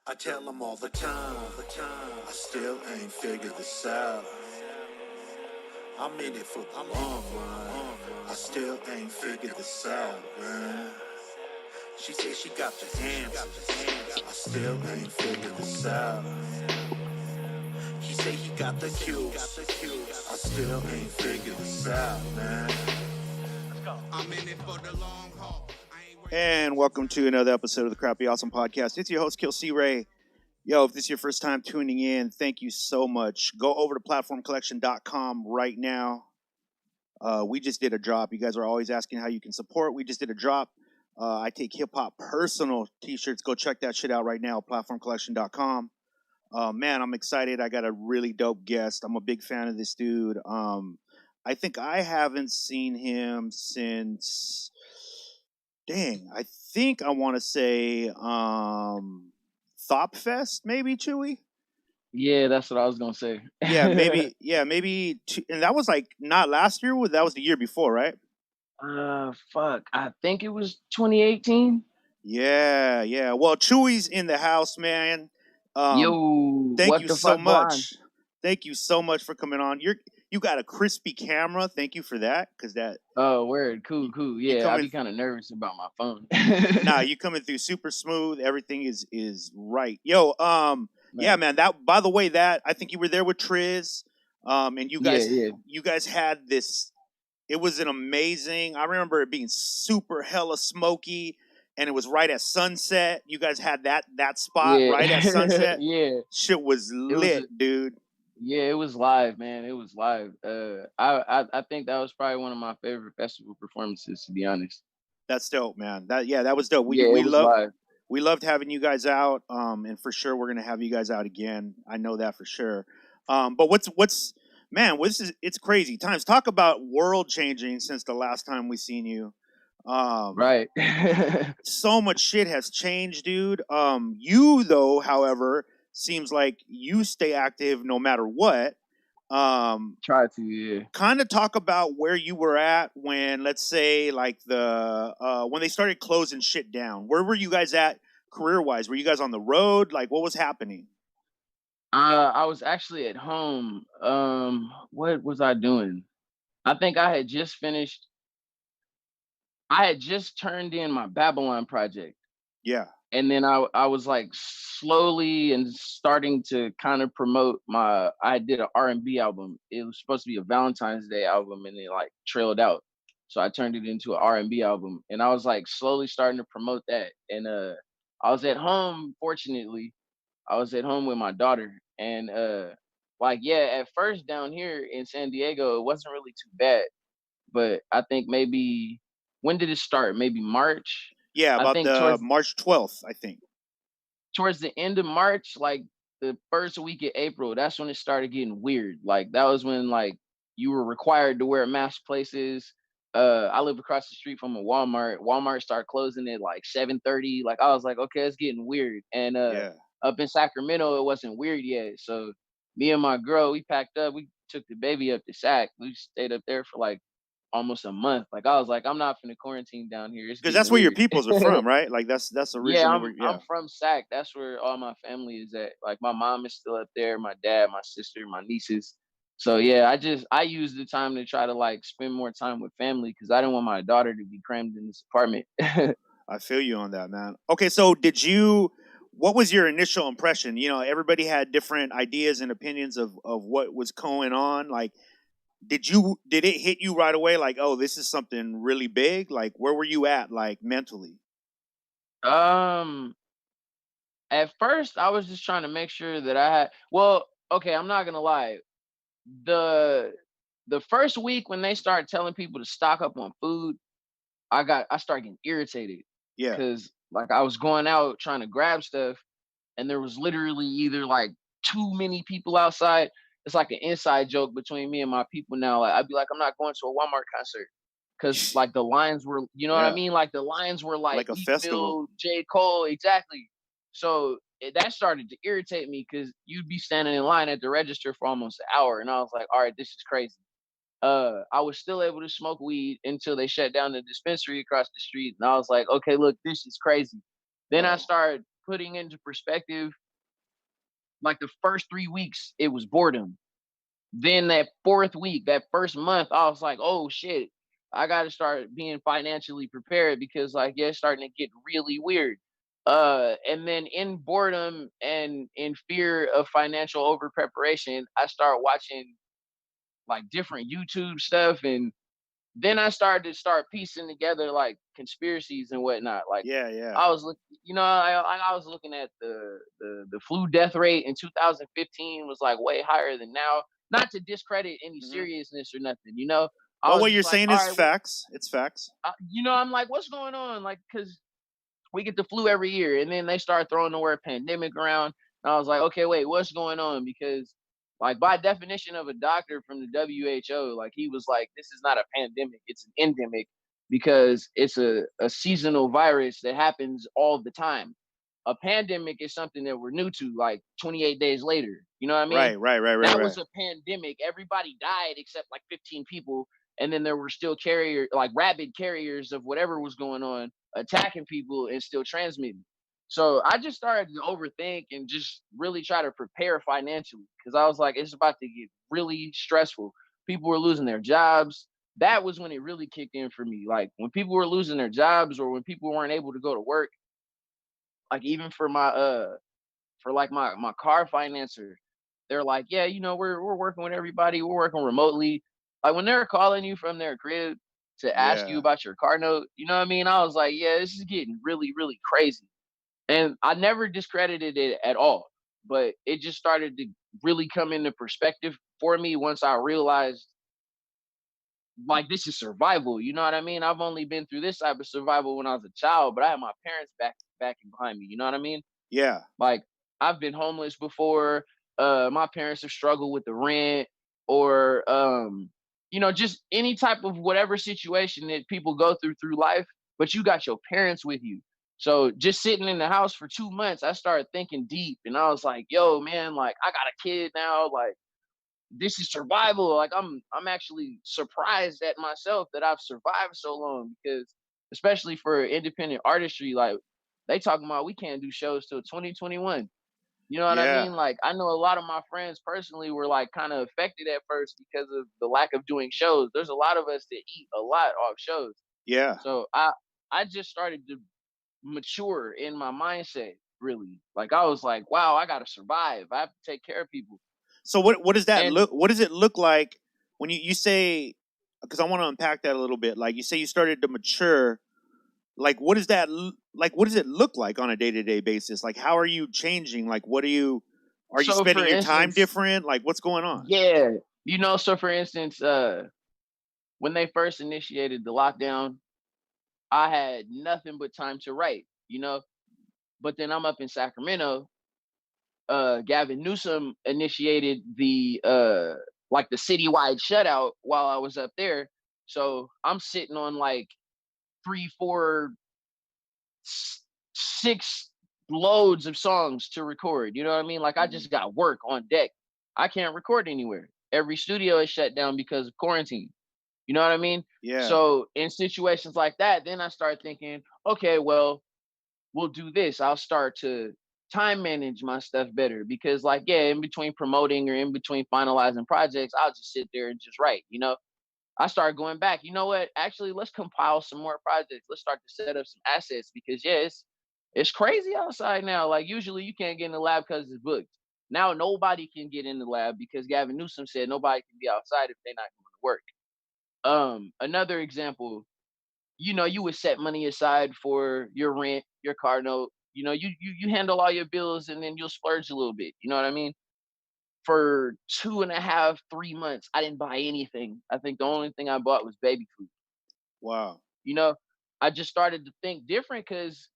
I tell them all the time, I still ain't figured this out. I'm in it for the long run. I still ain't figured this out, man. She said she got the answers. I still ain't figured this out. He say he got the cures. I still ain't figured this out, man. I'm in it for the long haul. And welcome to another episode of the Crappy Awesome Podcast. It's your host, Chuuwee. Yo, if this is your first time tuning in, thank you so much. Go over to platformcollection.com right now. We just did a drop. You guys are always asking how you can support. We just did a drop. I take hip-hop personal t-shirts. Go check that shit out right now, platformcollection.com. Man, I'm excited. I got a really dope guest. I'm a big fan of this dude. I think I haven't seen him since... Dang, I think I want to say Thopfest, maybe, Chuuwee? Yeah, that's what I was gonna say. Yeah, maybe. And that was like not last year. That was the year before, right? Fuck. I think it was 2018. Yeah. Well, Chewy's in the house, man. Yo, Thank what you the so fuck, Blonde? much. Thank you so much for coming on. You got a crispy camera. Thank you for that, because that. Oh, word, cool. You Yeah, I coming? be kind of nervous about my phone. Nah, you coming through super smooth. Everything is right. Yo, yeah, Nice. man. That, by the way, that I think you were there with Triz, and you guys had this. It was an amazing. I remember it being super hella smoky, and it was right at sunset. You guys had that spot Yeah, right at sunset. yeah. Shit was It was, lit, dude. yeah, it was live, man. It was live. I think that was probably one of my favorite festival performances, to be honest. That's dope, man. That was dope. Yeah, it was live. We loved having you guys out, and for sure we're gonna have you guys out again. I know that for sure. But what's man? It's crazy times. Talk about world changing since the last time we seen you. Right. So much shit has changed, dude. You though, however, seems like you stay active no matter what. Try to, yeah. Kind of talk about where you were at when, let's say, like when they started closing shit down. Where were you guys at career-wise? Were you guys on the road? Like, what was happening? I was actually at home. What was I doing? I think I had just finished. I had just turned in my Babylon project, Yeah. and then I was like slowly and starting to kind of promote my. I did an R&B album. It was supposed to be a Valentine's Day album, and it like trailed out. So I turned it into an R&B album, and I was like slowly starting to promote that. And I was at home. Fortunately, I was at home with my daughter, and like yeah, at first down here in San Diego, it wasn't really too bad. But I think maybe when did it start? Maybe March. Yeah, I about think the March 12th, I think. towards the end of March, like the first week of April, that's when it started getting weird. Like that was when like you were required to wear mask places. I lived across the street from a Walmart. Walmart started closing at like 7:30. Like I was like, okay, it's getting weird. And Yeah. up in Sacramento, it wasn't weird yet. So me and my girl, we packed up. We took the baby up to Sac. We stayed up there for like almost a month. Like I was like, I'm not finna quarantine down here. It's Because getting that's where your weird. peoples are from, right? Like that's Yeah, originally where. I'm Yeah. from Sac. That's where all my family is at. Like my mom is still up there, my dad, my sister, my nieces. So yeah, I use the time to try to like spend more time with family because I didn't want my daughter to be crammed in this apartment. I feel you on that, man. Okay, so what was your initial impression? You know, everybody had different ideas and opinions of what was going on. Like, did it hit you right away? Like, oh, this is something really big? Like, where were you at, like, mentally? um, at first I was just trying to make sure that I had. Well, okay, I'm not gonna lie. The the first week when they started telling people to stock up on food, I started getting irritated Yeah. because like I was going out trying to grab stuff and there was literally either like too many people outside. It's like an inside joke between me and my people now. Like I'd be like, I'm not going to a Walmart concert because like the lines were, you know what I Yeah. mean? Like the lines were like Like a Meek festival. Mill, J. Cole, exactly. So that started to irritate me because you'd be standing in line at the register for almost an hour, and I was like, all right, this is crazy. I was still able to smoke weed until they shut down the dispensary across the street, and I was like, okay, look, this is crazy. Then I Bro. started putting into perspective, like the first 3 weeks, it was boredom. Then that fourth week, that first month, I was like, oh shit, I got to start being financially prepared because like, yeah, it's starting to get really weird. And then in boredom and in fear of financial over preparation, I start watching like different YouTube stuff, and then I started to start piecing together like conspiracies and whatnot. Like Yeah. I was looking, I was looking at the flu death rate in 2015 was like way higher than now. Not to discredit any Hmm. seriousness or nothing, you know. I Well, was what you're just like, saying all is right, well, facts. It's facts. I'm like, what's going on? Like, because we get the flu every year, and then they start throwing the word pandemic around. And I was like, okay, wait, what's going on? Because like by definition of a doctor from the WHO, like he was like, this is not a pandemic, it's an endemic because it's a seasonal virus that happens all the time. A pandemic is something that we're new to, like 28 days later. You know what I mean? That Right. was a pandemic. Everybody died except like 15 people, and then there were still like rabid carriers of whatever was going on attacking people and still transmitting. So I just started to overthink and just really try to prepare financially because I was like, it's about to get really stressful. People were losing their jobs. That was when it really kicked in for me. Like when people were losing their jobs or when people weren't able to go to work, like even for like my car financer, they're like, yeah, we're working with everybody, we're working remotely. Like when they're calling you from their crib to ask you Yeah. about your car note, you know what I mean? I was like, yeah, this is getting really, really crazy. And I never discredited it at all, but it just started to really come into perspective for me once I realized like this is survival. You know what I mean? I've only been through this type of survival when I was a child, but I had my parents backing behind me. You know what I mean? Yeah. Like I've been homeless before. My parents have struggled with the rent or just any type of whatever situation that people go through life, but you got your parents with you. So just sitting in the house for 2 months, I started thinking deep and I was like, yo, man, like I got a kid now, like this is survival. Like I'm actually surprised at myself that I've survived so long because especially for independent artistry, like they talking about we can't do shows till 2021. You know what I Yeah. mean? Like I know a lot of my friends personally were like kind of affected at first because of the lack of doing shows. There's a lot of us that eat a lot off shows. Yeah. So I just started to mature in my mindset really. Like I was like, wow, I gotta survive. I have to take care of people. So what does that And look? What does it look like when you say? Because I want to unpack that a little bit. Like you say, you started to mature. Like what does that? Like what does it look like on a day-to-day basis? Like how are you changing? Like what are you? Are you so spending for your time instance, different? Like what's going on? yeah, so for instance, when they first initiated the lockdown, I had nothing but time to write. But then I'm up in Sacramento. Gavin Newsom initiated the like the citywide shutout while I was up there. So I'm sitting on like three, four, 6 loads of songs to record. You know what I mean? Like I Mhm. just got work on deck. I can't record anywhere. Every studio is shut down because of quarantine. You know what I mean? Yeah. So in situations like that, then I start thinking, okay, well, we'll do this. I'll start to time manage my stuff better because, like, yeah, in between promoting or in between finalizing projects, I'll just sit there and just write. I started going back. You know what? Actually, let's compile some more projects. Let's start to set up some assets because, yeah, it's crazy outside now. Like, usually you can't get in the lab because it's booked. Now nobody can get in the lab because Gavin Newsom said nobody can be outside if they're not going to work. Another example, you would set money aside for your rent, your car note. You handle all your bills and then you'll splurge a little bit. You know what I mean? For 2.5, 3 months, I didn't buy anything. I think the only thing I bought was baby food. Wow. You know, I just started to think different because,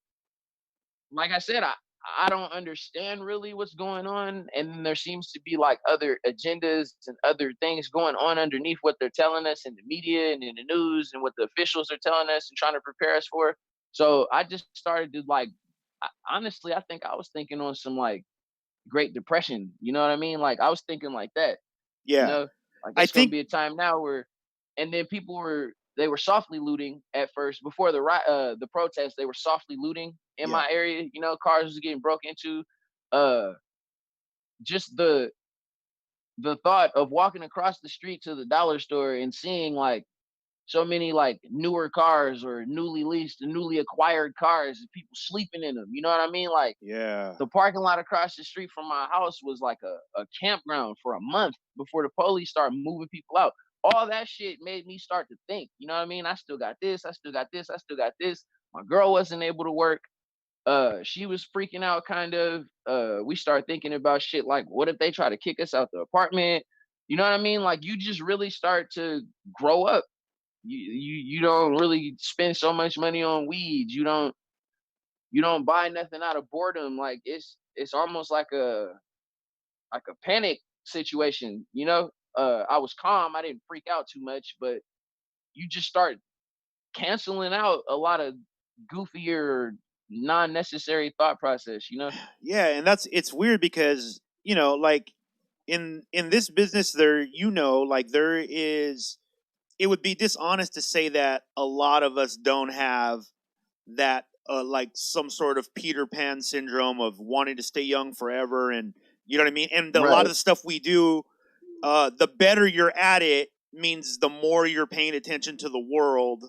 like I said, I don't understand really what's going on, and there seems to be like other agendas and other things going on underneath what they're telling us in the media and in the news and what the officials are telling us and trying to prepare us for. So I just started to like, honestly, I think I was thinking on some like Great Depression. You know what I mean? Like I was thinking like that. You Yeah. know, like I it's gonna think be a time now where, and then people were. they were softly looting at first before the protest. They were softly looting in Yeah. my area. You know, cars was getting broke into. Uh, just the thought of walking across the street to the dollar store and seeing like so many like newer cars or newly leased and newly acquired cars and people sleeping in them. You know what I mean? Like Yeah. the parking lot across the street from my house was like a campground for a month before the police started moving people out. All that shit made me start to think, you know what I mean? I still got this, I still got this, I still got this. My girl wasn't able to work. She was freaking out kind of. We started thinking about shit like what if they try to kick us out the apartment? You know what I mean? Like you just really start to grow up. You don't really spend so much money on weeds. You don't buy nothing out of boredom. Like it's almost like a panic situation, you know? I was calm, I didn't freak out too much, but you just start canceling out a lot of goofier, non-necessary thought process, you know? Yeah, and it's weird because, like in this business there, like there is, it would be dishonest to say that a lot of us don't have that like some sort of Peter Pan syndrome of wanting to stay young forever, and you know what I mean? And a lot of Right. the stuff we do, the better you're at it means the more you're paying attention to the world,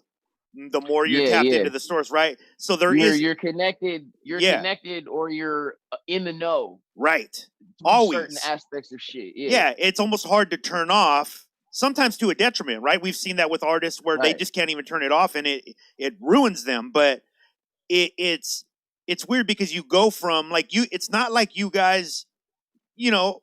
the more you're Yeah, tapped yeah. into the source, right? So there You're is, you're connected, yeah, or you're in the know right. through certain Always. aspects of shit. Yeah. Yeah, it's almost hard to turn off. Sometimes to a detriment, right? We've seen that with artists where they Right. just can't even turn it off, and it ruins them. But it's weird because you go from like you. It's not like you guys, you know,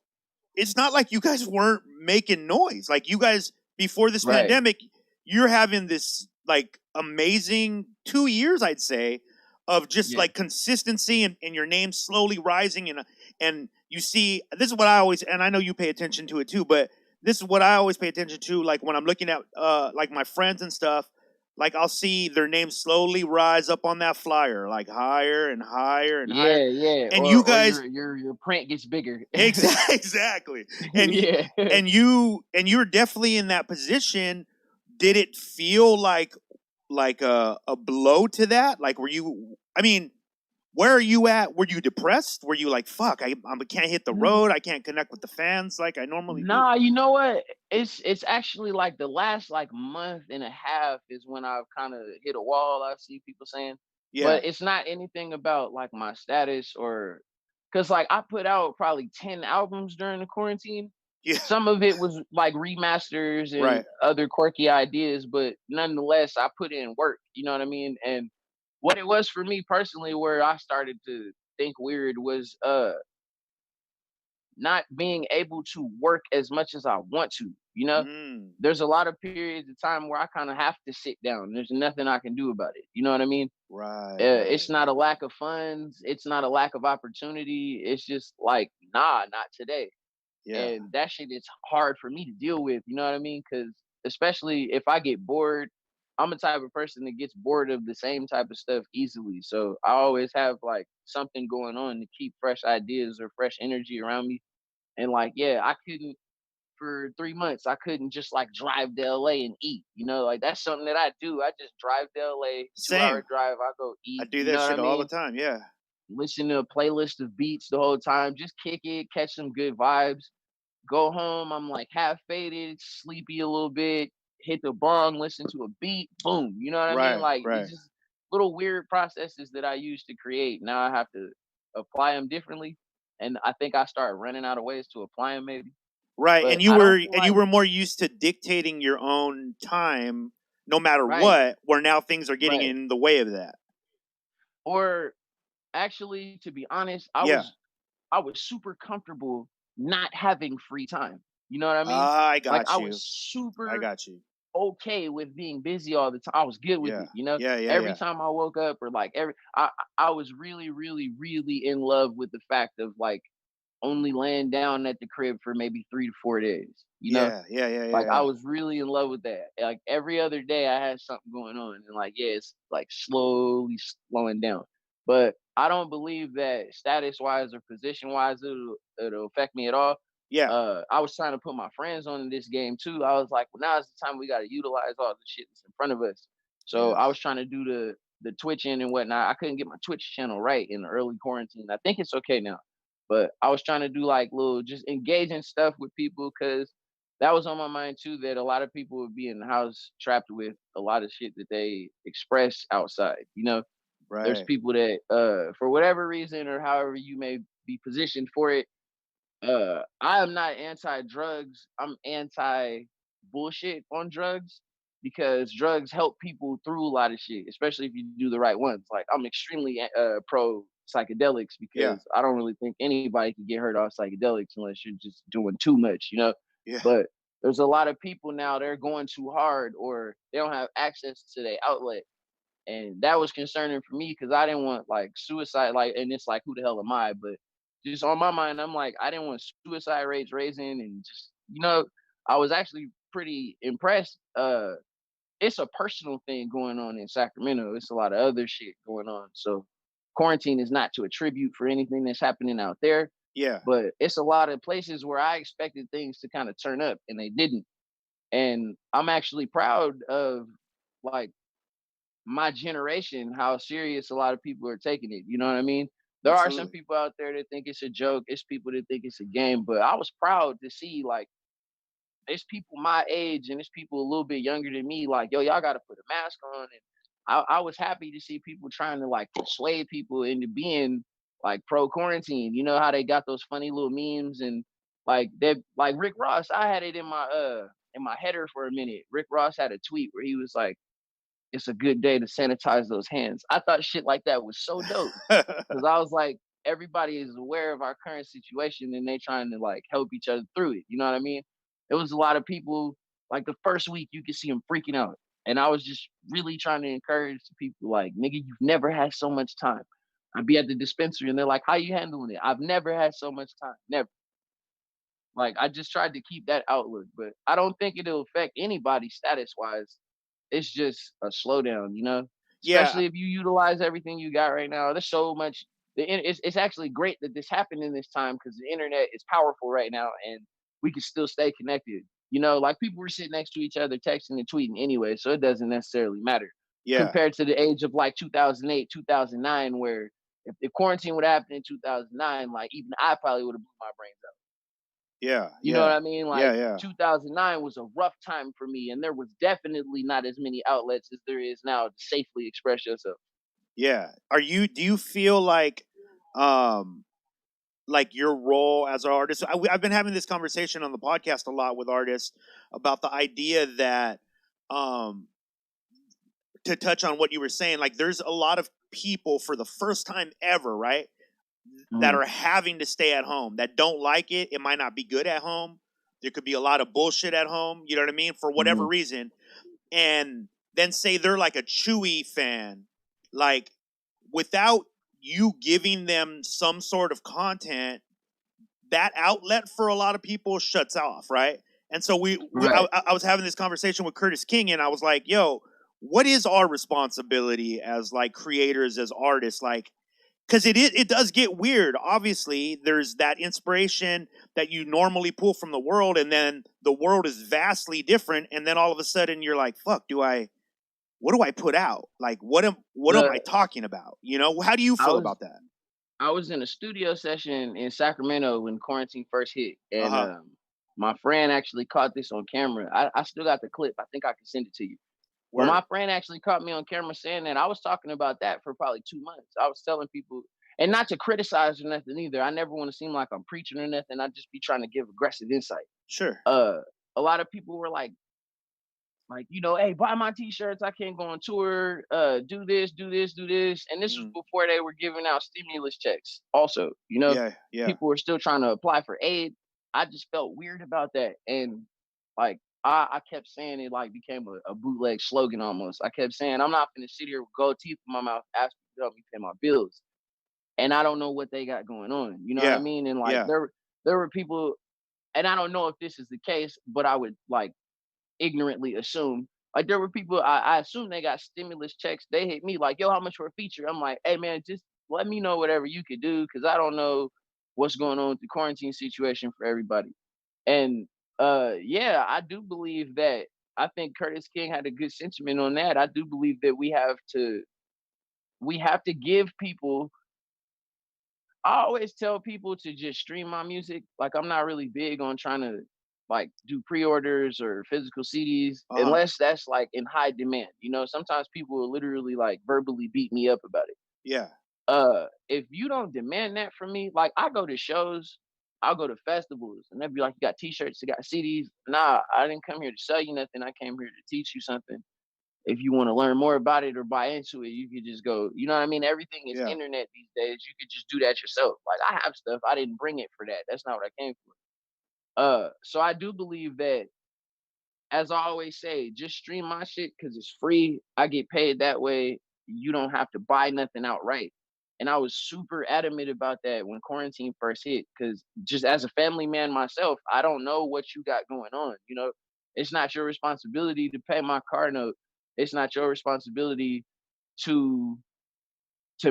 it's not like you guys weren't making noise. Like you guys before this Right. pandemic, you're having this like amazing 2 years, I'd say, of just Yeah. like consistency and your name slowly rising, and you see this is what I always, and I know you pay attention to it too, but this is what I always pay attention to, like when I'm looking at like my friends and stuff, like I'll see their names slowly rise up on that flyer, like higher and higher and higher. Yeah, yeah. And Or you or guys, your print gets bigger. exactly. And Yeah. you're definitely in that position. Did it feel like a blow to that? Like were you? I mean, where are you at? Were you depressed? Were you like, fuck, I can't hit the road. I can't connect with the fans like I normally do. Nah, you know what? It's actually like the last like month and a half is when I've kind of hit a wall. I see people saying, Yeah, but it's not anything about like my status or because like I put out probably 10 albums during the quarantine. yeah, Some of it was like remasters and right. other quirky ideas, but nonetheless, I put in work. You know what I mean? And what it was for me personally, where I started to think weird was not being able to work as much as I want to, you know? Mm, There's a lot of periods of time where I kind of have to sit down. There's nothing I can do about it. You know what I mean? right, right. It's not a lack of funds. It's not a lack of opportunity. It's just like, nah, not today. Yeah. And that shit is hard for me to deal with. You know what I mean? Because especially if I get bored, I'm a type of person that gets bored of the same type of stuff easily. So I always have like something going on to keep fresh ideas or fresh energy around me. And like, yeah, I couldn't for 3 months. I couldn't just like drive to LA and eat. You know, like that's something that I do. I just drive to LA, 2 hour Same. drive. I go I eat. do You know that what I shit all the mean? time. Yeah. Listen to a playlist of beats the whole time. Just kick it, catch some good vibes. Go home. I'm like half faded, sleepy a little bit. Hit the bong, listen to a beat. Boom. You know what I mean? Right, Like it's right. just little weird processes that I use to create. Now I have to apply them differently, and I think I start running out of ways to apply them maybe. Right. But And you I don't were feel and you like were more used to dictating your own time no matter right, what, where now things are getting right. in the way of that. Or actually, to be honest, Yeah. I was super comfortable not having free time. You know what I mean? I Like got I was you. I super got you. okay with being busy all the time. I was good with Yeah. it, you know? Yeah, yeah, Every yeah. time I woke up or like I was really, really, really in love with the fact of like only laying down at the crib for maybe 3 to 4 days, you know? Yeah, yeah, yeah, yeah, Like I yeah. was really in love with that. Like every other day I had something going on and like, yeah, it's like slowly slowing down. But I don't believe that status wise or position wise it'll affect me at all. Yeah. I was trying to put my friends on this game too. I was like, well, now is the time we got to utilize all the shit that's in front of us. So I was Yes. trying to do the Twitching and whatnot. I couldn't get my Twitch channel right in the early quarantine. I think it's okay now, but I was trying to do like little just engaging stuff with people because that was on my mind too. That a lot of people would be in the house trapped with a lot of shit that they express outside. There's Right. people that for whatever reason or however you may be positioned for it, I am not anti-drugs. I'm anti-bullshit on drugs because drugs help people through a lot of shit, especially if you do the right ones. Like I'm extremely pro psychedelics Yeah. because I don't really think anybody can get hurt off psychedelics unless you're just doing too much. Yeah. But there's a lot of people now they're going too hard or they don't have access to their outlet, and that was concerning for me because I didn't want like suicide, like, and it's like, who the hell am I? But just on my mind, I'm like, I didn't want suicide rates raising, and just I was actually pretty impressed. It's a personal thing going on in Sacramento. It's a lot of other shit going on. So quarantine is not to attribute for anything that's happening out there, Yeah. but it's a lot of places where I expected things to kind of turn up and they didn't. And I'm actually proud of like my generation, how serious a lot of people are taking it. You know what I mean? There are some Absolutely. people out there that think it's a joke. It's people that think it's a game. But I was proud to see like it's people my age and it's people a little bit younger than me. Like, yo, y'all got to put a mask on. And I was happy to see people trying to like persuade people into being like pro quarantine. You know how they got those funny little memes and like they like Rick Ross. I had it in my header for a minute. Rick Ross had a tweet where he was like, it's a good day to sanitize those hands. I thought shit like that was so dope because I was like, everybody is aware of our current situation and they trying to like help each other through it. You know what I mean? It was a lot of people like the first week you could see them freaking out, and I was just really trying to encourage the people like, nigga, you've never had so much time. I'd be at the dispensary and they're like, how you handling it? I've never had so much time. Never. Like I just tried to keep that outlook, but I don't think it'll affect anybody status wise. It's just a slowdown. Yeah. Especially if you utilize everything you got right now. There's so much. It's actually great that this happened in this time because the internet is powerful right now, and we can still stay connected. Like people were sitting next to each other, texting and tweeting anyway, so it doesn't necessarily matter Yeah. compared to the age of like 2008, 2009, where if the quarantine would have happened in 2009, like even I probably would have blew my brains out. Yeah. You know Yeah. what I mean? Yeah. Like Yeah. 2009 was a rough time for me, and there was definitely not as many outlets as there is now to safely express yourself. Yeah. Do you feel um, like your role as an artist? I've been having this conversation on the podcast a lot with artists about the idea that, um, to touch on what you were saying, like there's a lot of people for the first time ever, right, that Mhm. are having to stay at home that don't like it. It might not be good at home. There could be a lot of bullshit at home. You know what I mean? For whatever Mhm. reason, and then say they're like a Chuuwee fan, like without you giving them some sort of content, that outlet for a lot of people shuts off, right? And so Right. I was having this conversation with Curtis King, and I was like, "Yo, what is our responsibility as like creators, as artists, like?" Because it does get weird. Obviously, there's that inspiration that you normally pull from the world, and then the world is vastly different, and then all of a sudden you're like, "Fuck, what do I put out? Like, what am I The talking about? You know, how do you I feel was about that?" I was in a studio session in Sacramento when quarantine first hit, Uh and huh. my friend actually caught this on camera. I still got the clip. I think I can send it to you. But Word. my friend actually caught me on camera saying that I was talking about that for probably 2 months. I was telling people, and not to criticize or nothing either. I never want to seem like I'm preaching or nothing. I just be trying to give aggressive insight. Sure. uh a lot of people were like, hey, buy my t-shirts, I can't go on tour, do this, do this, do this. And this was Mm. before they were giving out stimulus checks also. Yeah. Yeah. People were still trying to apply for aid. I just felt weird about that. And like I kept saying it like became a bootleg slogan almost. I kept saying I'm not gonna sit here with gold teeth in my mouth asking to help me pay my bills. And I don't know what they got going on. You know what I Yeah. mean? And like Yeah. there were people, and I don't know if this is the case, but I would like ignorantly assume. Like there were people I assume they got stimulus checks. They hit me like, yo, how much for a feature? I'm like, hey man, just let me know whatever you could do because I don't know. what's going on with the quarantine situation for everybody. And yeah, I do believe that. I think Curtis King had a good sentiment on that. I do believe that we have to give people. I always tell people to just stream my music. Like, I'm not really big on trying to like do pre-orders or physical CDs Uh-huh. unless that's like in high demand. Sometimes people will literally like verbally beat me up about it. Yeah. If you don't demand that from me, like, I go to shows, I'll go to festivals, and they'll be like, "You got T-shirts, you got CDs." Nah, I didn't come here to sell you nothing. I came here to teach you something. If you want to learn more about it or buy into it, you could just go. You know what I mean? Everything is Yeah. internet these days. You could just do that yourself. Like, I have stuff. I didn't bring it for that. That's not what I came for. So I do believe that, as I always say, just stream my shit because it's free. I get paid that way. You don't have to buy nothing outright. And I was super adamant about that when quarantine first hit, because just as a family man myself, I don't know what you got going on. It's not your responsibility to pay my car note. It's not your responsibility to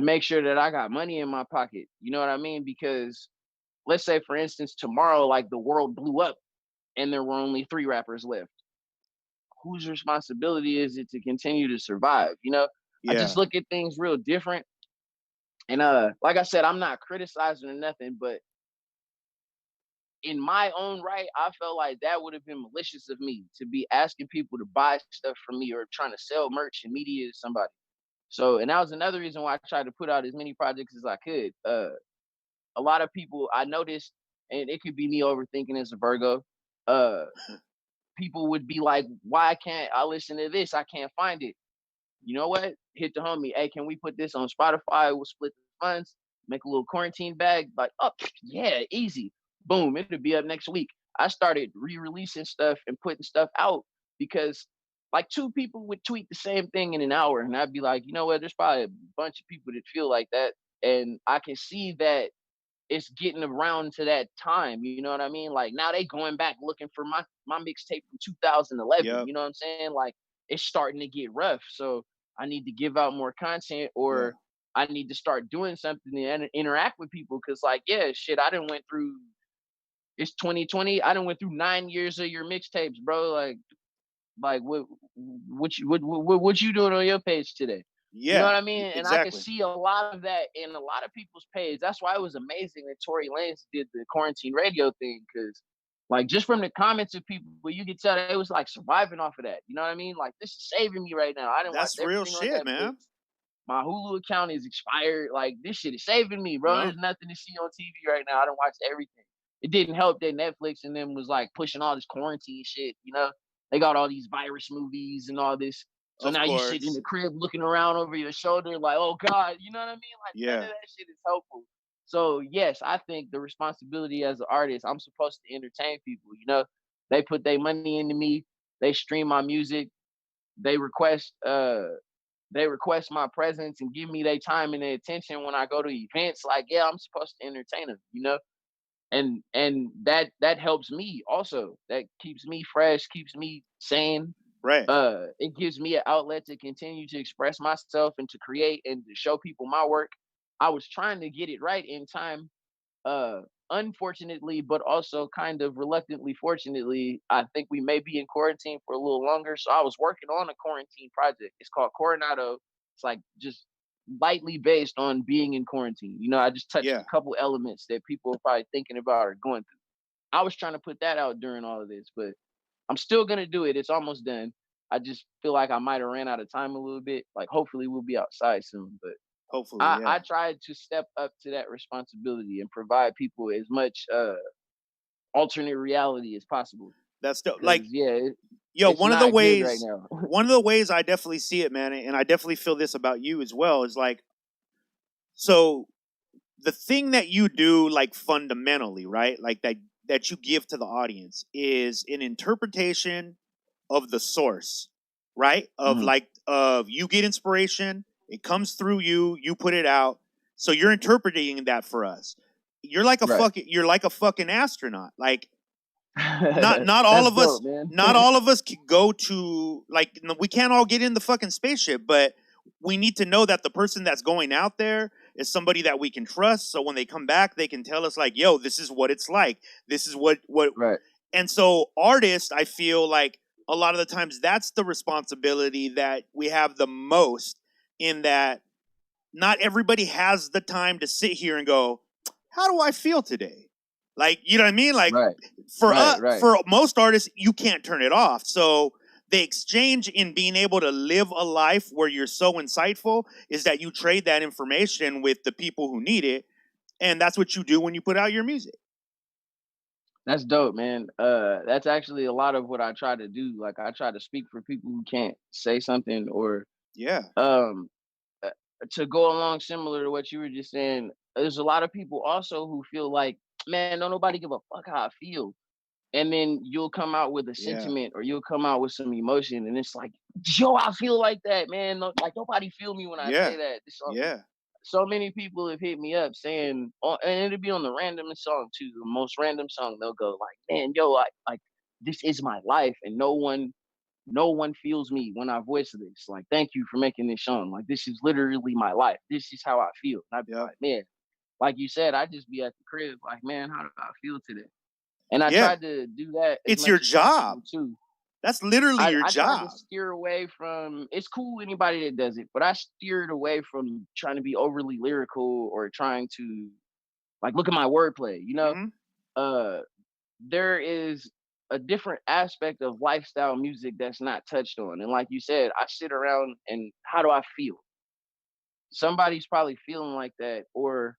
make sure that I got money in my pocket. You know what I mean? Because let's say, for instance, tomorrow, like, the world blew up and there were only 3 rappers left. Whose responsibility is it to continue to survive? I Yeah. just look at things real different. And like I said, I'm not criticizing or nothing, but in my own right, I felt like that would have been malicious of me to be asking people to buy stuff from me or trying to sell merch and media to somebody. So, and that was another reason why I tried to put out as many projects as I could. A lot of people I noticed, and it could be me overthinking as a Virgo, uh, people would be like, "Why can't I listen to this? I can't find it." You know what? Hit the homie. Hey, can we put this on Spotify? We'll split the funds, make a little quarantine bag. Like, oh, yeah, easy. Boom, it'll be up next week. I started re-releasing stuff and putting stuff out because, like, 2 people would tweet the same thing in an hour, and I'd be like, you know what? There's probably a bunch of people that feel like that, and I can see that it's getting around to that time. You know what I mean? Like, now they going back looking for my mixtape from 2011. Yep. You know what I'm saying? Like, it's starting to get rough. So I need to give out more content, Yeah. or I need to start doing something to interact with people. Cause, like, yeah, shit, I done went through. It's 2020. I done went through 9 years of your mixtapes, bro. Like, what you doing on your page today? You know Yeah. what I mean? And I could Exactly. see a lot of that in a lot of people's page. That's why it was amazing that Tory Lanez did the quarantine radio thing, because, like, just from the comments of people, you could tell they was like surviving off of that. You know what I mean? Like, this is saving me right now. I didn't watch That's real everything on shit, Netflix. man. My Hulu account is expired. Like, this shit is saving me, bro. Yeah. There's nothing to see on TV right now. I don't watch everything. It didn't help that Netflix and them was like pushing all this quarantine shit. They got all these virus movies and all this. So Of now you sit in the course. crib looking around over your shoulder, like, oh God, you know what I mean? Like, none Yeah. of that shit is helpful. So yes, I think the responsibility as an artist, I'm supposed to entertain people. They put their money into me. They stream my music. They request my presence and give me their time and their attention when I go to events. Like, yeah, I'm supposed to entertain them. And that helps me also. That keeps me fresh, keeps me sane. Right. It gives me an outlet to continue to express myself and to create and to show people my work. I was trying to get it right in time. uh Unfortunately, but also kind of reluctantly, fortunately, I think we may be in quarantine for a little longer. So I was working on a quarantine project. It's called Coronado. It's like just lightly based on being in quarantine. I just touched Yeah. a couple elements that people are probably thinking about or going through. I was trying to put that out during all of this, but I'm still gonna do it. It's almost done. I just feel like I might have ran out of time a little bit. Like, hopefully we'll be outside soon, but Hopefully, I yeah. tried to step up to that responsibility and provide people as much alternate reality as possible. That's dope. Because, Like, yeah, yo, it's not good right now. one of the ways I definitely see it, man, and I definitely feel this about you as well, is like, so the thing that you do, like, fundamentally, right? Like, that you give to the audience is an interpretation of the source, right? Of, Mhm. like, of you get inspiration, it comes through you, you put it out. So you're interpreting that for us. Right. You're like a fucking astronaut. Like, not all That's of us dope, man. not all of us can go to, like, we can't all get in the fucking spaceship, but we need to know that the person that's going out there is somebody that we can trust. So when they come back, they can tell us like, yo, this is what it's like. This is what. Right. And so artists, I feel like a lot of the times that's the responsibility that we have the most, in that not everybody has the time to sit here and go, how do I feel today? Like, you know what I mean? Like Right. for for most artists, you can't turn it off. So the exchange in being able to live a life where you're so insightful is that you trade that information with the people who need it. And that's what you do when you put out your music. That's dope, man. That's actually a lot of what I try to do. Like I try to speak for people who can't say something, or Yeah. uh, to go along similar to what you were just saying. There's a lot of people also who feel like, man, don't nobody give a fuck how I feel. And then you'll come out with a Yeah. sentiment, or you'll come out with some emotion, and it's like, yo, I feel like that, man. Like nobody feel me when I Yeah. say that. Yeah. So many people have hit me up saying, and it'll be on the randomest song too, the most random song. They'll go like, man, yo, like this is my life, and no one feels me when I voice this. Like, thank you for making this song. Like, this is literally my life. This is how I feel. And I'd be Yeah. like, man, like you said, I just be at the crib, like, man, how do I feel today? And I Yeah. tried to do that as It's much your as possible job. too. That's literally your I tried job. to steer away from. It's cool anybody that does it, but I steered away from trying to be overly lyrical or trying to like look at my wordplay. You know, Mhm. uh, there is a different aspect of lifestyle music that's not touched on, and like you said, I sit around and how do I feel? Somebody's probably feeling like that, or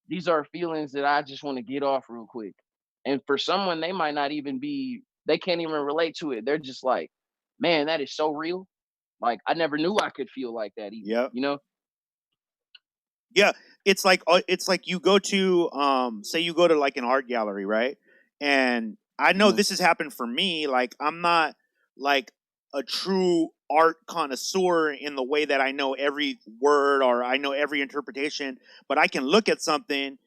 these are feelings that I just want to get off real quick. And for someone, they might not even be, they can't even relate to it. They're just like, man, that is so real. Like, I never knew I could feel like that even, Yep. you know? Yeah, it's like you go to say you go to like an art gallery, right? And I know Mhm. this has happened for me. Like I'm not like a true art connoisseur in the way that I know every word or I know every interpretation, but I can look at something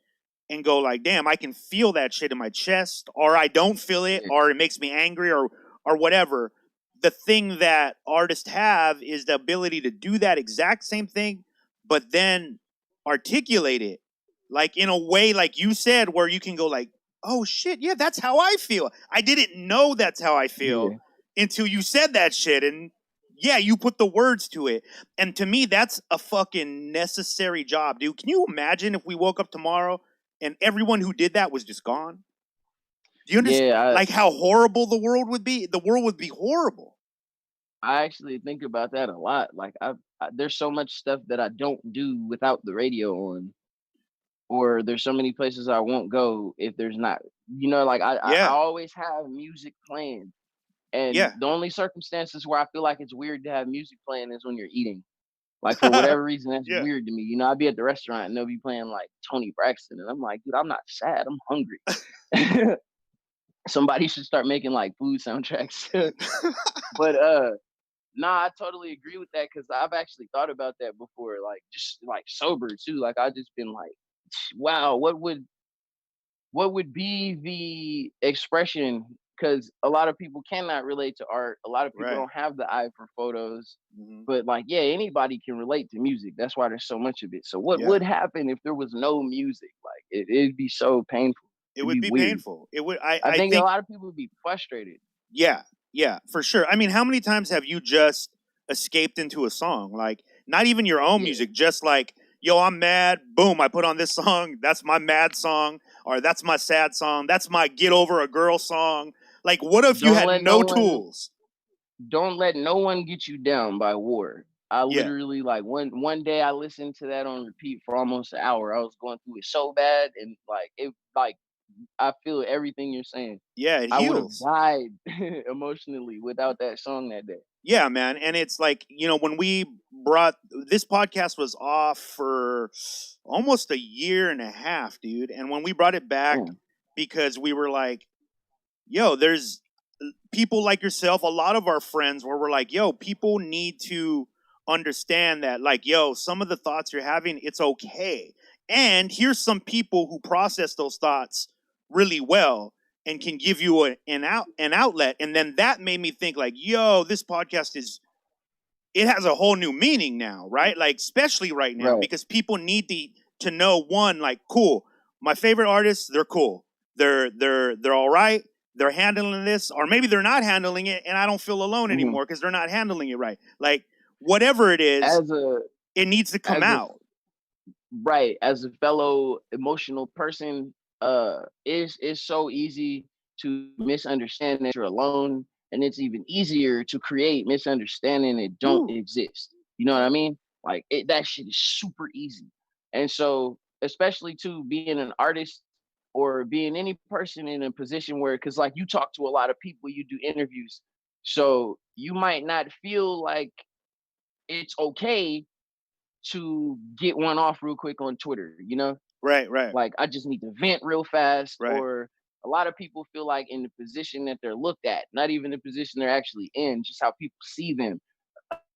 and go like, damn, I can feel that shit in my chest, or I don't feel it, Yeah. or it makes me angry, or whatever. The thing that artists have is the ability to do that exact same thing, but then articulate it like in a way, like you said, where you can go like, oh shit, yeah, that's how I feel. I didn't know that's how I feel Yeah. until you said that shit, and yeah, you put the words to it. And to me, that's a fucking necessary job, dude. Can you imagine if we woke up tomorrow and everyone who did that was just gone? Do you understand? Yeah. Like how horrible the world would be? The world would be horrible. I actually think about that a lot. Like, there's so much stuff that I don't do without the radio on, or there's so many places I won't go if there's not, like I Yeah, always have music playing. And yeah, the only circumstances where I feel like it's weird to have music playing is when you're eating. Like for whatever reason, that's yeah. weird to me. I'd be at the restaurant and they'll be playing like Tony Braxton, and I'm like, dude, I'm not sad. I'm hungry. Somebody should start making like food soundtracks. But nah, I totally agree with that because I've actually thought about that before. Like just like sober too. Like I just been like, wow, what would be the expression, because a lot of people cannot relate to art, a lot of people Right. don't have the eye for photos, Mhm. but like yeah, anybody can relate to music. That's why there's so much of it. So what Yeah. would happen if there was no music? Like it'd be so painful. It It'd would be be weird. painful. It would. I I think a think. lot of people would be frustrated. Yeah. Yeah. For sure. I mean, how many times have you just escaped into a song? Like, not even your own Yeah, music. Just like, yo, I'm mad. Boom! I put on this song. That's my mad song, or that's my sad song. That's my get over a girl song. Like, what if you don't had let no no one tools? don't let no one get you down by war. I Yeah. literally like one day I listened to that on repeat for almost an hour. I was going through it so bad, and like it like I feel everything you're saying. Yeah. It I would have heals. died emotionally without that song that day. Yeah, man. And it's like, when we brought this podcast was off for almost a year and a half, dude. And when we brought it back, Damn. because we were like, yo, there's people like yourself, a lot of our friends where we're like, yo, people need to understand that, like, yo, some of the thoughts you're having, it's okay. And here's some people who process those thoughts really well and can give you an outlet. And then that made me think like, yo, this podcast it has a whole new meaning now, right? Like, especially right now, Right. because people need to know, one, like, cool, my favorite artists, they're cool, they're all right, they're handling this, or maybe they're not handling it, and I don't feel alone Mhm. anymore because they're not handling it right. Like, whatever it is, As a it needs to come as a out. right, as a fellow emotional person, it's so easy to misunderstand that you're alone, and it's even easier to create misunderstanding that don't Woo. exist. You know what I mean? Like that shit is super easy. And so, especially to being an artist or being any person in a position where, because like you talk to a lot of people, you do interviews, so you might not feel like it's okay to get one off real quick on Twitter, you know? Right. Like I just need to vent real fast, Right. or a lot of people feel like in the position that they're looked at, not even the position they're actually in, just how people see them.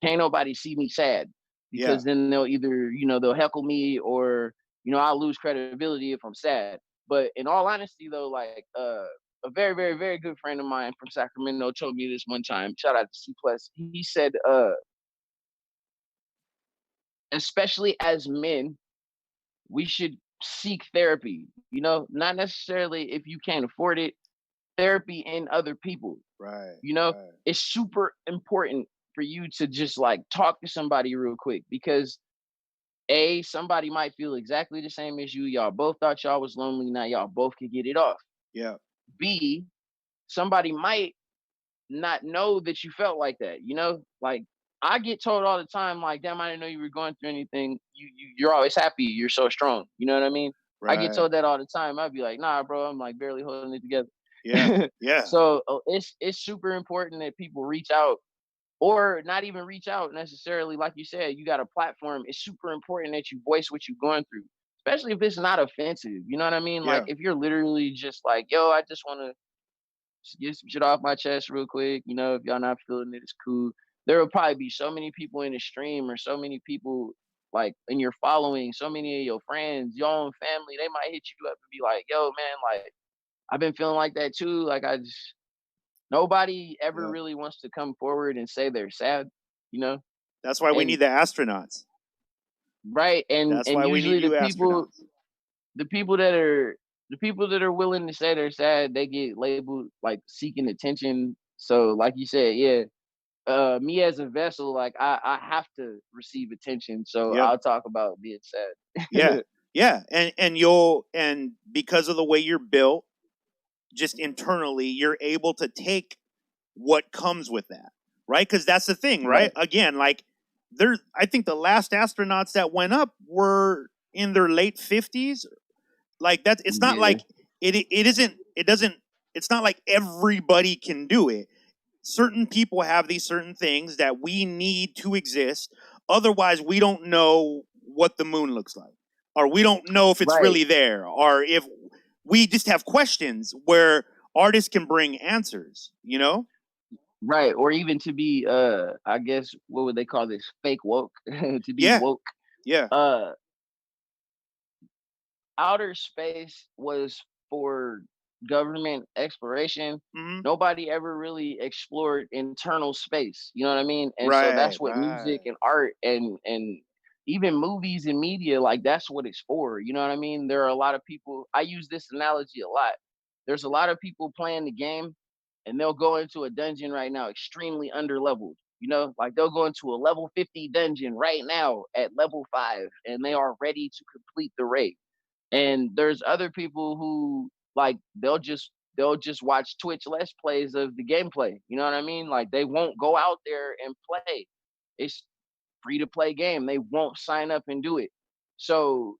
Can't nobody see me sad, Yeah. because then they'll either, they'll heckle me, or, I'll lose credibility if I'm sad. But in all honesty though, like a very, very, very good friend of mine from Sacramento told me this one time. Shout out to C Plus. He said, especially as men, we should seek therapy, not necessarily if you can't afford it, therapy in other people. Right. It's super important for you to just like talk to somebody real quick, because somebody might feel exactly the same as you. Y'all both thought y'all was lonely. Now y'all both could get it off. Yeah. B, somebody might not know that you felt like that, like I get told all the time, like, damn, I didn't know you were going through anything. You're always happy, you're so strong. You know what I mean? I get Right. told that all the time. I'd be like, nah, bro, I'm like barely holding it together. Yeah. Yeah. So it's super important that people reach out, or not even reach out necessarily. Like you said, you got a platform. It's super important that you voice what you're going through, especially if it's not offensive. You know what I mean? Like Yeah. if you're literally just like, yo, I just want to get some shit off my chest real quick. If y'all not feeling it, it's cool. There will probably be so many people in the stream, or so many people like in your following, so many of your friends, your own family. They might hit you up and be like, "Yo, man, like I've been feeling like that too. Like I just nobody ever Yeah. really wants to come forward and say they're sad, you know." That's why we And need the astronauts. right, and That's why we need usually you astronauts. the people that are the people that are willing to say they're sad, they get labeled like seeking attention. So, like you said, yeah, me as a vessel, like I have to receive attention, so Yep. I'll talk about being Yeah. sad. Yeah. And because of the way you're built, just internally, you're able to take what comes with that, right? Because that's the thing, right? Right, Again, like I think the last astronauts that went up were in their late 50s. Like that, it's not yeah, like it isn't. It doesn't. It's not like everybody can do it. Certain people have these certain things that we need to exist. Otherwise, we don't know what the moon looks like, or we don't know if it's right, really there, or if we just have questions where artists can bring answers. right. Or even to be, I guess, what would they call this? Fake woke, to be Yeah. woke. Yeah. Uh, Outer space was for government exploration. Hmm. Nobody ever really explored internal space. You know what I mean? And so Right. that's what music Right. and art and even movies and media, like that's what it's for. You know what I mean? There are a lot of people. I use this analogy a lot. There's a lot of people playing the game, and they'll go into a dungeon right now extremely under leveled. Like they'll go into a level 50 dungeon right now at level 5, and they are ready to complete the raid. And there's other people who like they'll just watch Twitch let's plays of the gameplay. You know what I mean? Like they won't go out there and play. It's free to play game. They won't sign up and do it. So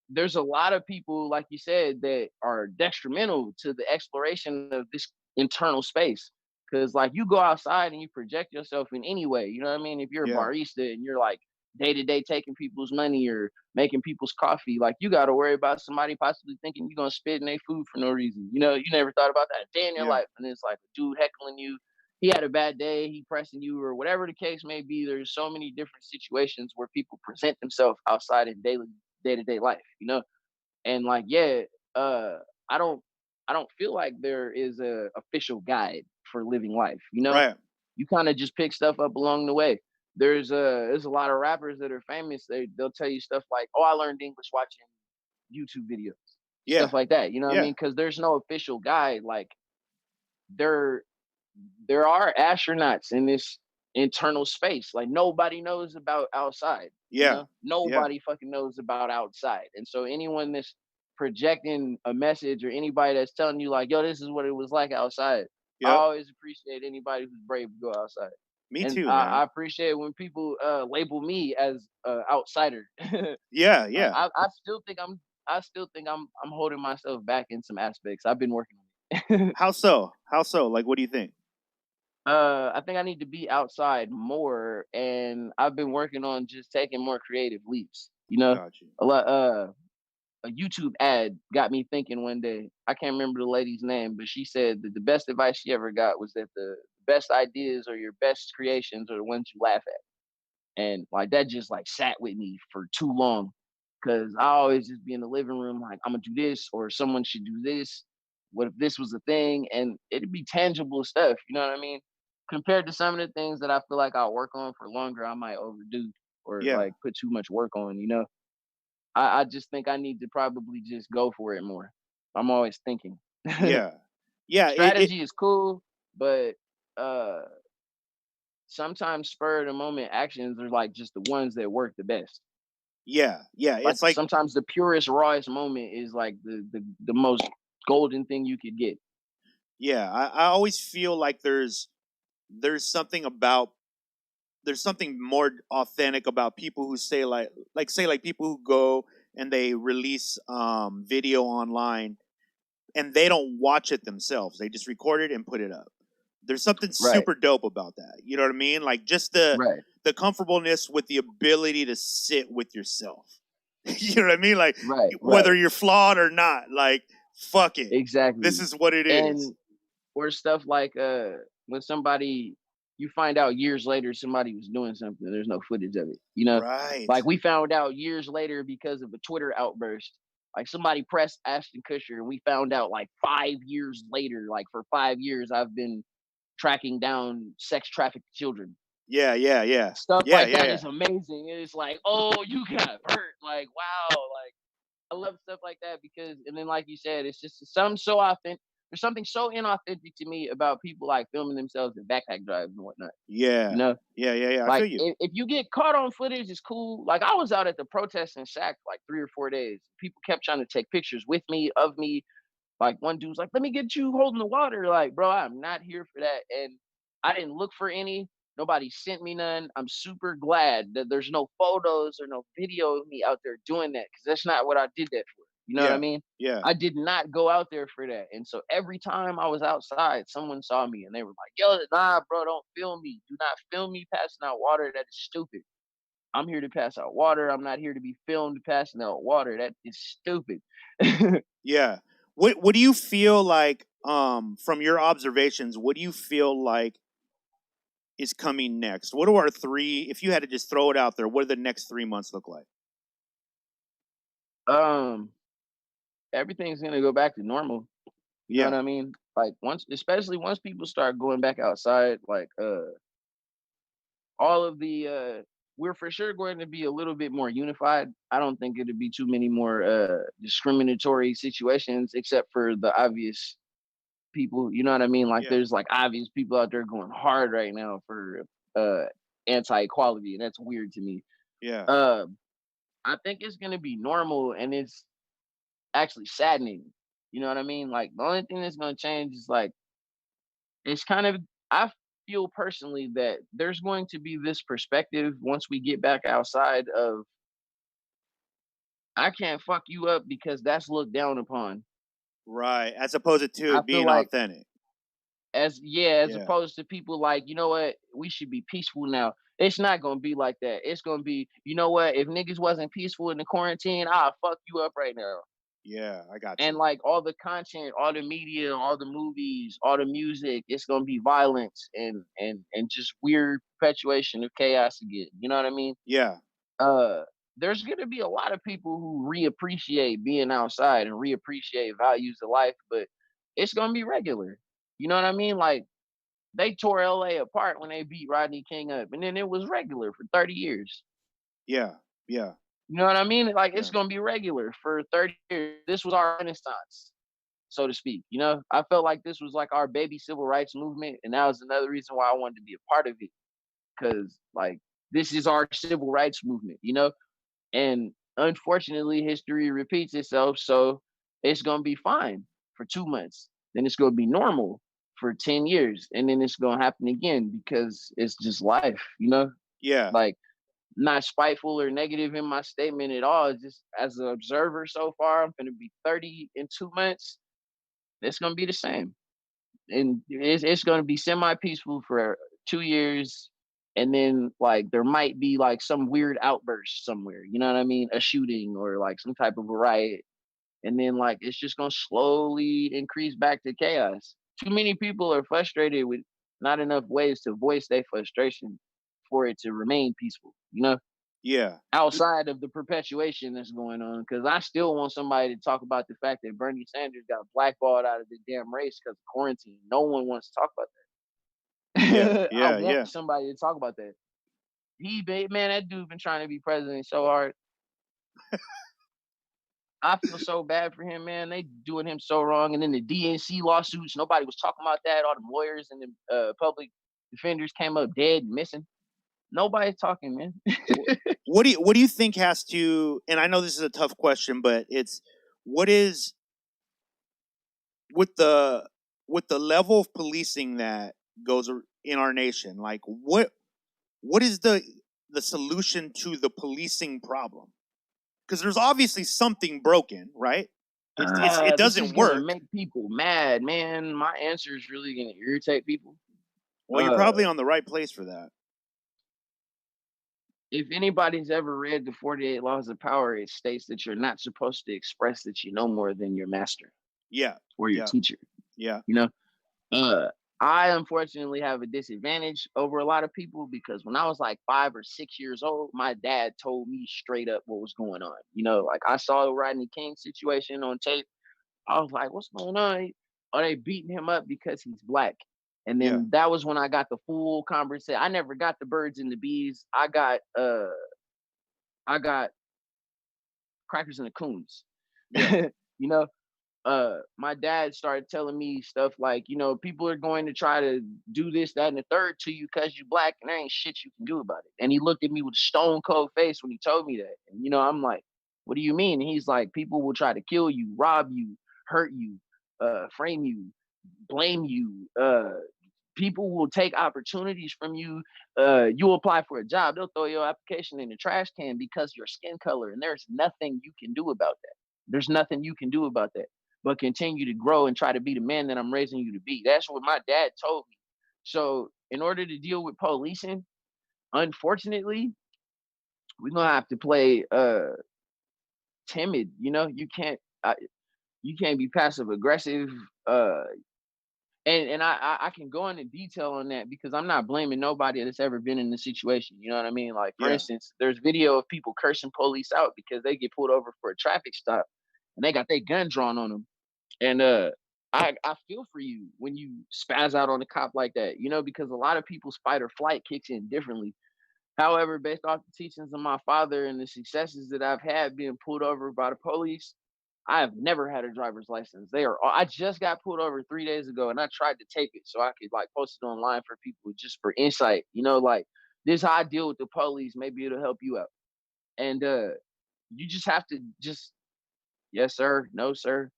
there's a lot of people, like you said, that are detrimental to the exploration of this internal space. Cause like you go outside and you project yourself in any way. You know what I mean? If you're a Yeah. barista and you're like day to day taking people's money or making people's coffee, like you got to worry about somebody possibly thinking you're gonna spit in their food for no reason. You never thought about that a day in your Yeah. life, and it's like a dude heckling you. He had a bad day, he pressing you, or whatever the case may be. There's so many different situations where people present themselves outside in daily day to day life. And like, yeah, uh, I don't, I don't feel like there is a official guide for living life. Right. You kind of just pick stuff up along the way. there's a lot of rappers that are famous. They'll tell you stuff like, "Oh, I learned English watching YouTube videos," Yeah. stuff like that. You know what I Yeah. mean? Because there's no official guide. Like there there are astronauts in this internal space. Like nobody knows about outside. You Yeah. know, Yeah. nobody fucking knows about outside. And so anyone that's projecting a message or anybody that's telling you like, "Yo, this is what it was like outside." I Yep. always appreciate anybody who's brave to go outside. Me And too, I man. appreciate when people label me as outsider. Yeah. Like Yeah. I still think I'm holding myself back in some aspects. I've been working on it. How so? How so? Like, what do you think? I think I need to be outside more, and I've been working on just taking more creative leaps. You know, Got you. a lot. A YouTube ad got me thinking one day. I can't remember the lady's name, but she said that the best advice she ever got was that the best ideas or your best creations are the ones you laugh at. And like that just like sat with me for too long because I always just be in the living room like I'm gonna do this or someone should do this. What if this was a thing? And it'd be tangible stuff, you know what I mean? Compared to some of the things that I feel like I'll work on for longer, I might overdo or Yeah. like put too much work on, you know? I just think I need to probably just go for it more. I'm always thinking. Yeah. Yeah. It Strategy is cool, but uh sometimes spur of the moment actions are like just the ones that work the best. yeah. Yeah. Like It's like, sometimes the purest, rawest moment is like the most golden thing you could get. yeah. I always feel like there's something about there's something more authentic about people who say like say like people who go and they release video online and they don't watch it themselves. They just record it and put it up. There's something Right, super dope about that. You know what I mean? Like just the right, the comfortableness with the ability to sit with yourself. You know what I mean? Like right, whether right. you're flawed or not, like fuck it. This Exactly. is what it is. And or stuff like when somebody you find out years later somebody was doing something, there's no footage of it. You know? Right. Like we found out years later because of a Twitter outburst. Like somebody pressed Ashton Kutcher and we found out like 5 years later, like for 5 years, I've been tracking down sex trafficked children. Yeah, yeah, yeah. Stuff Yeah, like yeah, that yeah. is amazing. It's like, oh, you got hurt. Like, wow. Like, I love stuff like that because, and then, like you said, it's just some so authentic. There's something so inauthentic to me about people like filming themselves in backpack drives and whatnot. You Yeah. know, Yeah, yeah, yeah. I feel like you. if you get caught on footage, it's cool. Like I was out at the protest in Sac like 3 or 4 days. People kept trying to take pictures with me, of me, like one dude's like, "Let me get you holding the water." Like, bro, I'm not here for that. And I didn't look for any. Nobody sent me none. I'm super glad that there's no photos or no video of me out there doing that because that's not what I did that for. You know what I Yeah. mean? Yeah. I did not go out there for that. And so every time I was outside, someone saw me and they were like, "Yo, nah, bro, don't film me. Do not film me passing out water. That is stupid. I'm here to pass out water. I'm not here to be filmed passing out water. That is stupid." Yeah. What do you feel like from your observations, what do you feel like is coming next? What are our three if you had to just throw it out there, what do the next 3 months look like? um Everything's gonna go back to normal. You know what Yeah. I mean? Like once, especially once people start going back outside, like all of the we're for sure going to be a little bit more unified. I don't think it'd be too many more discriminatory situations except for the obvious people. You know what I mean? Like Yeah. there's like obvious people out there going hard right now for uh anti-equality, and that's weird to me. Yeah. Uh I think it's gonna be normal and it's actually saddening. You know what I mean? Like the only thing that's gonna change is like it's kind of I feel personally that there's going to be this perspective once we get back outside of I can't fuck you up because that's looked down upon. Right. As opposed to I it feel being like authentic. as Yeah. opposed to people like, you know what, we should be peaceful now. It's not gonna be like that. It's gonna be, you know what, if niggas wasn't peaceful in the quarantine, I'll fuck you up right now. Yeah, I got And you. like all the content, all the media, all the movies, all the music, it's gonna be violence and just weird perpetuation of chaos again. You know what I mean? Yeah. Uh there's gonna be a lot of people who reappreciate being outside and reappreciate values of life, but it's gonna be regular. You know what I mean? Like they tore LA apart when they beat Rodney King up, and then it was regular for 30 years. Yeah. Yeah. You know what I mean? Like Yeah. it's gonna be regular for 30 years. This was our renaissance, so to speak. You know, I felt like this was like our baby civil rights movement, and that was another reason why I wanted to be a part of it. Because like this is our civil rights movement, you know? And unfortunately history repeats itself. So it's gonna be fine for 2 months. Then it's gonna be normal for 10 years. And then it's gonna happen again because it's just life, you know? Yeah. Like not spiteful or negative in my statement at all. It's just as an observer so far, I'm gonna be 30 in 2 months. It's gonna be the same. And it's going to be semi-peaceful for 2 years, and then like there might be like some weird outburst somewhere, you know what I mean, a shooting or like some type of a riot, and then like it's just going to slowly increase back to chaos. Too many people are frustrated with not enough ways to voice their frustration for it to remain peaceful, you know, Yeah. outside of the perpetuation that's going on. Because I still want somebody to talk about the fact that Bernie Sanders got blackballed out of the damn race because of quarantine. No one wants to talk about Yeah. that. I Yeah. want Yeah. somebody to talk about that. Man, that dude been trying to be president so hard. I feel so bad for him, man. They doing him so wrong. And then the DNC lawsuits, nobody was talking about that. All the lawyers and the public defenders came up dead and missing. Nobody's talking, man. What do you think has to? And I know this is a tough question, but it's what is with the level of policing that goes in our nation. Like what is the solution to the policing problem? Because there's obviously something broken, right? It This is doesn't gonna work. make people mad, man. My answer is really gonna irritate people. Well, you're Uh, probably on the right place for that. if anybody's ever read the 48 Laws of Power, it states that you're not supposed to express that you know more than your master Yeah, or your yeah, teacher. yeah, You know, uh, I unfortunately have a disadvantage over a lot of people because when I was like 5 or 6 years old, my dad told me straight up what was going on. You know, like I saw the Rodney King situation on tape. I was like, what's going on? Are they beating him up because he's black? And yeah, then that was when I got the full conversation. I never got the birds and the bees. I got crackers and the coons. yeah, You know, my dad started telling me stuff like, you know, people are going to try to do this, that, and the third to you because you black, and there ain't shit you can do about it. And he looked at me with a stone cold face when he told me that. And you know, I'm like, what do you mean? And he's like, people will try to kill you, rob you, hurt you, frame you, blame you. People will take opportunities from you. You apply for a job, they'll throw your application in the trash can because your skin color, and there's nothing you can do about that. There's nothing you can do about that but continue to grow and try to be the man that I'm raising you to be. That's what my dad told me. So, in order to deal with policing, unfortunately, we're gonna have to play timid. You know, you can't be passive aggressive. Uh, and I can go into detail on that because I'm not blaming nobody that's ever been in the situation. You know what I mean? Like for yeah, instance, there's video of people cursing police out because they get pulled over for a traffic stop and they got their gun drawn on them. And I feel for you when you spaz out on a cop like that, you know, because a lot of people's fight or flight kicks in differently. However, based off the teachings of my father and the successes that I've had being pulled over by the police, I have never had a driver's license. I just got pulled over 3 days ago and I tried to tape it so I could like post it online for people just for insight. You know, like this is how I deal with the police. Maybe it'll help you out. And you just have to just yes, sir, no, sir.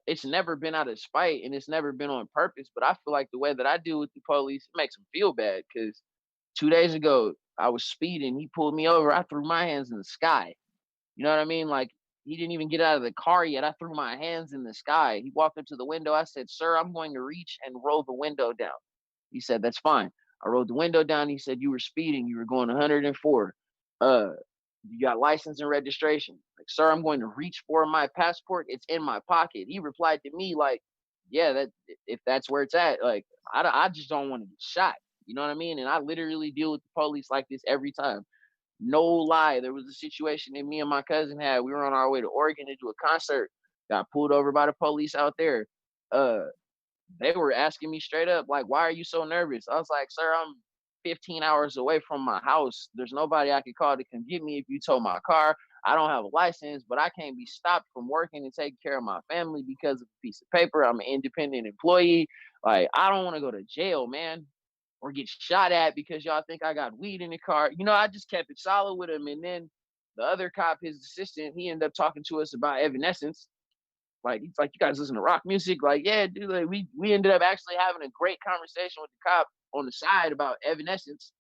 It's never been out of spite and it's never been on purpose. But I feel like the way that I deal with the police, it makes them feel bad because 2 days ago I was speeding. He pulled me over. I threw my hands in the sky. You know what I mean? Like he didn't even get out of the car yet. I threw my hands in the sky. He walked up to the window. I said, "Sir, I'm going to reach and roll the window down." He said, "That's fine." I rolled the window down. He said, "You were speeding. You were going 104. Uh, you got license and registration." Like, "Sir, I'm going to reach for my passport. It's in my pocket." He replied to me like, "Yeah, that if that's where it's at, like I just don't want to get shot." You know what I mean? And I literally deal with the police like this every time. No lie. There was a situation that me and my cousin had. We were on our way to Oregon to do a concert. Got pulled over by the police out there. Uh, They were asking me straight up, like, why are you so nervous? I was like, sir, I'm 15 hours away from my house. There's nobody I could call to come get me if you tow my car. I don't have a license, but I can't be stopped from working and taking care of my family because of a piece of paper. I'm an independent employee. Like, I don't want to go to jail, man, or get shot at because y'all think I got weed in the car. I just kept it solid with him. And then the other cop, his assistant, he ended up talking to us about Evanescence. Like, he's like, you guys listen to rock music? Like, yeah, dude. Like, we ended up actually having a great conversation with the cop on the side about Evanescence.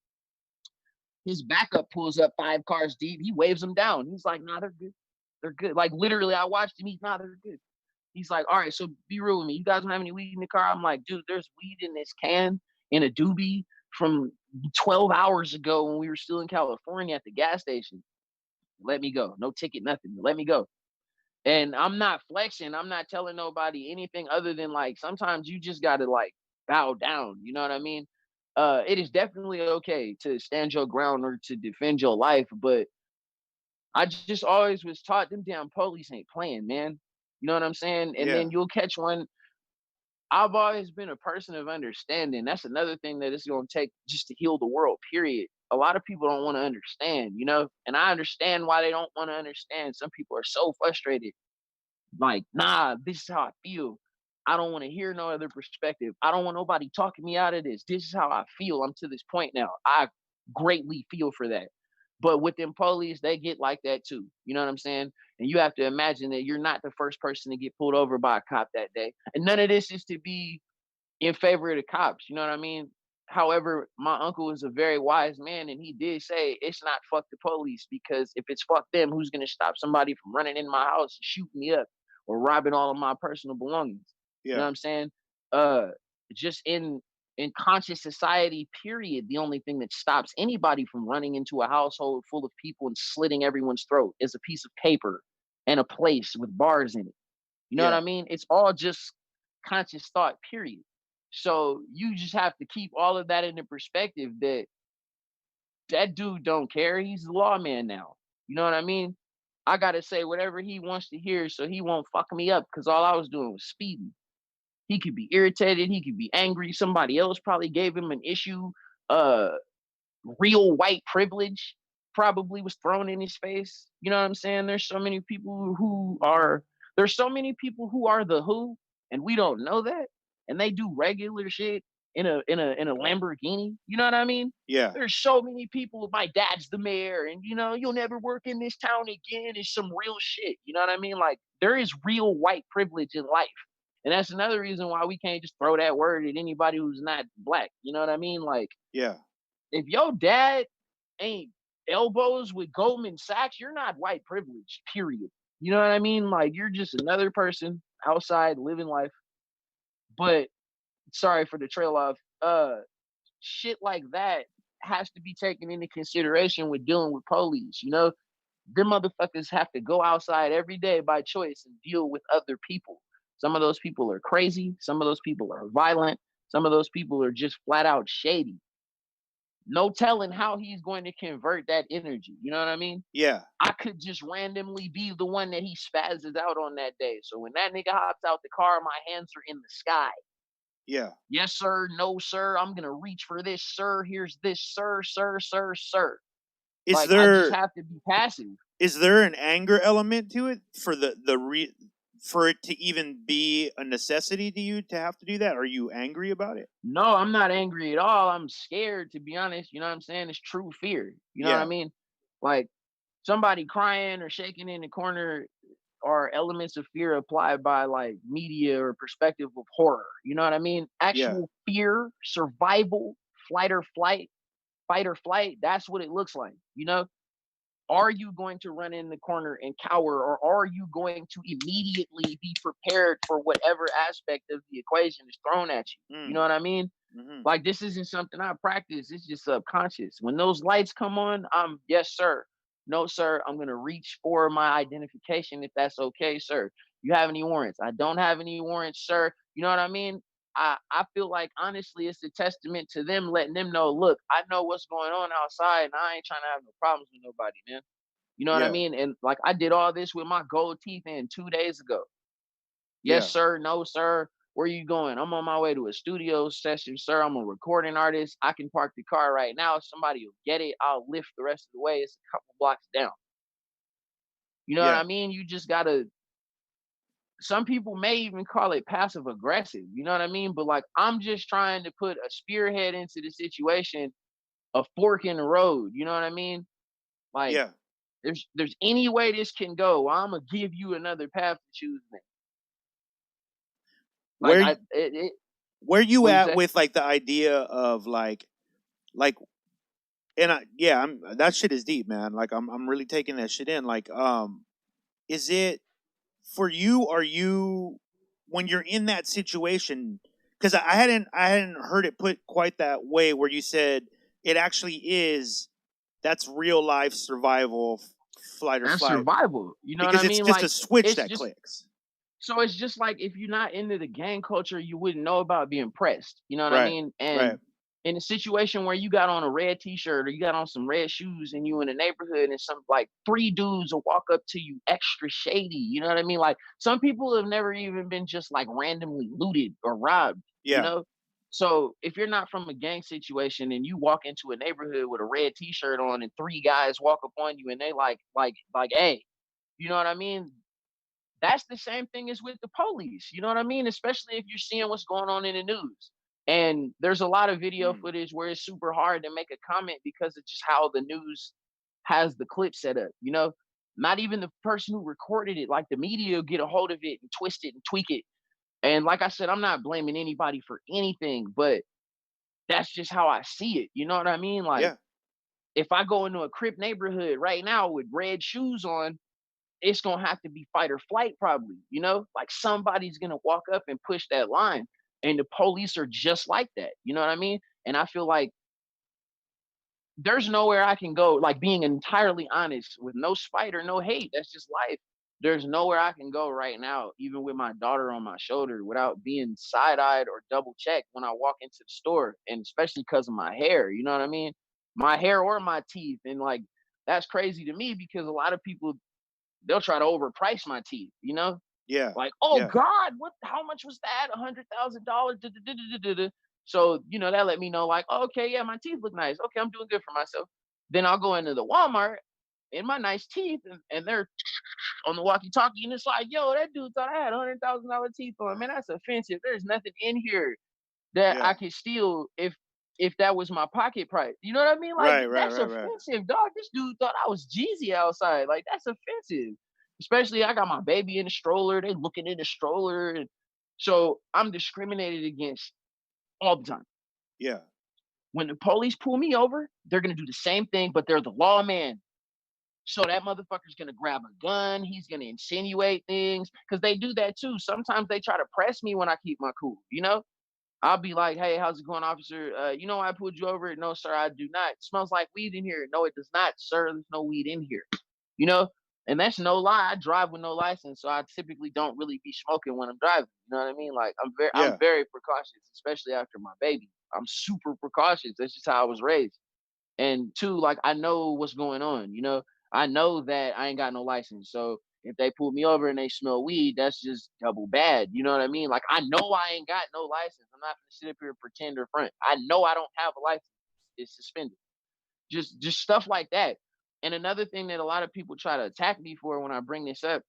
His backup pulls up 5 cars deep. He waves them down. He's like, nah, they're good. They're good. Like, literally, I watched him. He's, nah, they're good. He's like, all right, so be real with me. You guys don't have any weed in the car? I'm like, dude, there's weed in this can in a doobie from 12 hours ago when we were still in California at the gas station. Let me go. No ticket, nothing. Let me go. And I'm not flexing. I'm not telling nobody anything other than, like, sometimes you just gotta, like, bow down. You know what I mean? It is definitely okay to stand your ground or to defend your life, but I just always was taught them damn police ain't playing, man. You know what I'm saying? And Yeah. then you'll catch one. I've always been a person of understanding. That's another thing that it's gonna take just to heal the world, period. A lot of people don't want to understand, and I understand why they don't want to understand. Some people are so frustrated. Like, nah, this is how I feel. I don't want to hear no other perspective. I don't want nobody talking me out of this. This is how I feel. I'm to this point now. I greatly feel for that. But with them police, they get like that too. You know what I'm saying? And you have to imagine that you're not the first person to get pulled over by a cop that day. And none of this is to be in favor of the cops. You know what I mean? However, my uncle is a very wise man, and he did say it's not fuck the police, because if it's fuck them, who's gonna stop somebody from running in my house and shooting me up or robbing all of my personal belongings? You know Yeah. what I'm saying? Uh, just in conscious society, period, the only thing that stops anybody from running into a household full of people and slitting everyone's throat is a piece of paper and a place with bars in it. You know what I Yeah. mean? It's all just conscious thought, period. So you just have to keep all of that into perspective, that that dude don't care. He's the lawman now. You know what I mean? I gotta say whatever he wants to hear so he won't fuck me up, because all I was doing was speeding. He could be irritated, he could be angry. Somebody else probably gave him an issue. Uh Real white privilege probably was thrown in his face. You know what I'm saying? There's so many people who are the who, and we don't know that, and they do regular shit in a Lamborghini. You know what I mean? Yeah. There's so many people. My dad's the mayor, and you'll never work in this town again. It's some real shit. You know what I mean? Like, there is real white privilege in life. And that's another reason why we can't just throw that word at anybody who's not black. You know what I mean? Like, Yeah. if your dad ain't elbows with Goldman Sachs, you're not white privileged, period. You know what I mean? Like, you're just another person outside living life. But sorry for the trail off. Shit like that has to be taken into consideration with dealing with police. Them motherfuckers have to go outside every day by choice and deal with other people. Some of those people are crazy. Some of those people are violent. Some of those people are just flat out shady. No telling how he's going to convert that energy. You know what I mean? Yeah. I could just randomly be the one that he spazzes out on that day. So when that nigga hops out the car, my hands are in the sky. Yeah. Yes, sir. No, sir. I'm going to reach for this, sir. Here's this, sir, sir, sir, sir. Is Like, I just there have to be passive. is there an anger element to it for for it to even be a necessity to you to have to do that? Are you angry about it? No, I'm not angry at all. I'm scared, to be honest. You know what I'm saying? It's true fear. You know what I Yeah. mean? Like, somebody crying or shaking in the corner are elements of fear applied by, like, media or perspective of horror. You know what I mean? Yeah. Actual fear, survival, flight or flight, fight or flight. That's what it looks like. Are you going to run in the corner and cower, or are you going to immediately be prepared for whatever aspect of the equation is thrown at you? You know Mm. what I mean? Hmm. Like, this isn't something I practice. It's just subconscious. When those lights come on, I'm, yes, sir. No, sir. I'm gonna reach for my identification if that's okay, sir. You have any warrants? I don't have any warrants, sir. You know what I mean? I feel like, honestly, it's a testament to them, letting them know, look, I know what's going on outside, and I ain't trying to have no problems with nobody, man. You know what I Yeah. mean? And, like, I did all this with my gold teeth in 2 days ago. Yes, Yeah. sir. No, sir. Where you going? I'm on my way to a studio session, sir. I'm a recording artist. I can park the car right now. Somebody will get it. I'll lift the rest of the way. It's a couple blocks down. You know what Yeah. I mean? You just gotta, some people may even call it passive aggressive, you know what I mean? But like, I'm just trying to put a spearhead into the situation, a fork in the road, you know what I mean? Like, Yeah. there's any way this can go. I'm gonna give you another path to choose. Man. Like Where I, y- it where you what you at say? with like the idea of like and I'm that shit is deep, man. Like I'm really taking that shit in. Like is it for you? Are you when you're in that situation? Because I hadn't heard it put quite that way where you said it actually is that's real life survival, flight or That's flight, survival. You know what because I it's mean? just a Like switch it's that just clicks. so it's just like if you're not into the gang culture, you wouldn't know about being pressed. You know what I Right. mean? Right. And in a situation where you got on a red t-shirt or you got on some red shoes and you in a neighborhood and some like three dudes will walk up to you extra shady. You know what I mean? Like some people have never even been just like randomly looted or robbed, you Yeah. know? So if you're not from a gang situation and you walk into a neighborhood with a red t-shirt on and three guys walk up on you and they like, hey, you know what I mean? That's the same thing as with the police. You know what I mean? Especially if you're seeing what's going on in the news. And there's a lot of video Mm. footage where it's super hard to make a comment because of just how the news has the clip set up, you know? Not even the person who recorded it, like the media will get a hold of it and twist it and tweak it. And like I said, I'm not blaming anybody for anything, but that's just how I see it. You know what I mean? Like Yeah. if I go into a Crip neighborhood right now with red shoes on, it's gonna have to be fight or flight, probably, you know? Like somebody's gonna walk up and push that line. And the police are just like that. You know what I mean? And I feel like there's nowhere I can go, like being entirely honest, with no spite or no hate. That's just life. There's nowhere I can go right now, even with my daughter on my shoulder, without being side-eyed or double checked when I walk into the store. And especially because of my hair, you know what I mean? My hair or my teeth. And like that's crazy to me because a lot of people, they'll try to overprice my teeth, you know? Yeah. Like, oh Yeah. God, what how much was that? $100,000. So, you know, that let me know, like, oh, okay, yeah, my teeth look nice. Okay, I'm doing good for myself. Then I'll go into the Walmart in my nice teeth and they're on the walkie-talkie, and it's like, yo, that dude thought I had $100,000 teeth on. Man, that's offensive. There's nothing in here that I Yeah. could steal if that was my pocket price. You know what I mean? Like Right. Right. that's Right. Right. offensive, dog. This dude thought I was Jeezy outside. Like that's offensive. Especially I got my baby in the stroller. They looking in the stroller, and so I'm discriminated against all the time. Yeah. When the police pull me over, they're gonna do the same thing, but they're the lawman. So that motherfucker's gonna grab a gun. He's gonna insinuate things because they do that too. Sometimes they try to press me when I keep my cool. You know, I'll be like, "Hey, how's it going, officer? You know why I pulled you over?" "No, sir, I do not." "It smells like weed in here." "No, it does not, sir. There's no weed in here." You know, and that's no lie. I drive with no license, so I typically don't really be smoking when I'm driving. You know what I mean? Like I'm Yeah. very precautious, especially after my baby. I'm super precautious. That's just how I was raised. And two, like I know what's going on. You know, I know that I ain't got no license, so if they pull me over and they smell weed, that's just double bad. You know what I mean? Like I know I ain't got no license. I'm not gonna sit up here and pretend or front. I know I don't have a license. It's suspended. Just stuff like that. And another thing that a lot of people try to attack me for when I bring this up,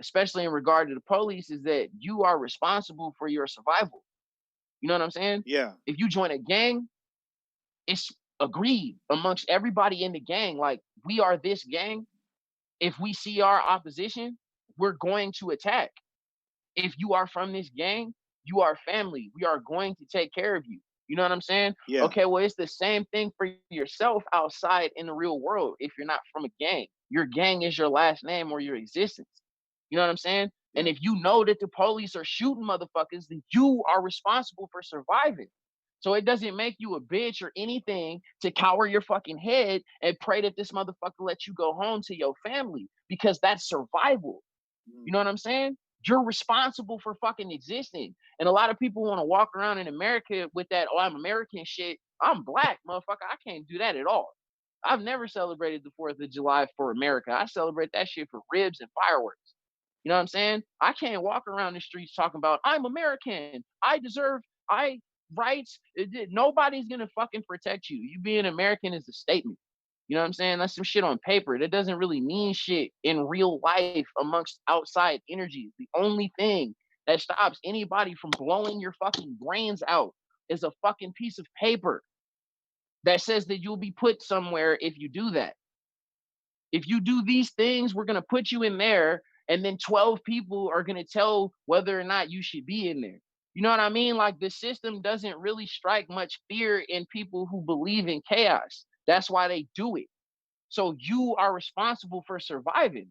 especially in regard to the police, is that you are responsible for your survival. You know what I'm saying? Yeah. If you join a gang, it's agreed amongst everybody in the gang. Like we are this gang. If we see our opposition, we're going to attack. If you are from this gang, you are family. We are going to take care of you. You know what I'm saying? Yeah. Okay, well, it's the same thing for yourself outside in the real world. If you're not from a gang, your gang is your last name or your existence. You know what I'm saying? And Yeah. if you know that the police are shooting motherfuckers, then you are responsible for surviving. So it doesn't make you a bitch or anything to cower your fucking head and pray that this motherfucker lets you go home to your family because that's survival. You know Mm. what I'm saying? You're responsible for fucking existing. And a lot of people want to walk around in America with that, oh, I'm American shit. I'm black, motherfucker. I can't do that at all. I've never celebrated the 4th of July for America. I celebrate that shit for ribs and fireworks. You know what I'm saying? I can't walk around the streets talking about I'm American. I deserve I rights. Nobody's gonna fucking protect you. You being American is a statement. You know what I'm saying? That's some shit on paper. That doesn't really mean shit in real life amongst outside energies. The only thing that stops anybody from blowing your fucking brains out is a fucking piece of paper that says that you'll be put somewhere if you do that. If you do these things, we're going to put you in there, and then 12 people are going to tell whether or not you should be in there. You know what I mean? Like, the system doesn't really strike much fear in people who believe in chaos. That's why they do it. So you are responsible for surviving.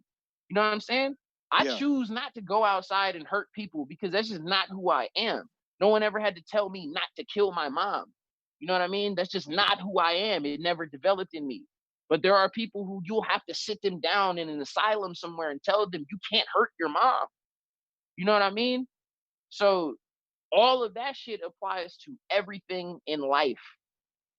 You know what I'm saying? I Yeah. choose not to go outside and hurt people because that's just not who I am. No one ever had to tell me not to kill my mom. You know what I mean? That's just not who I am. It never developed in me. But there are people who you'll have to sit them down in an asylum somewhere and tell them you can't hurt your mom. You know what I mean? So all of that shit applies to everything in life.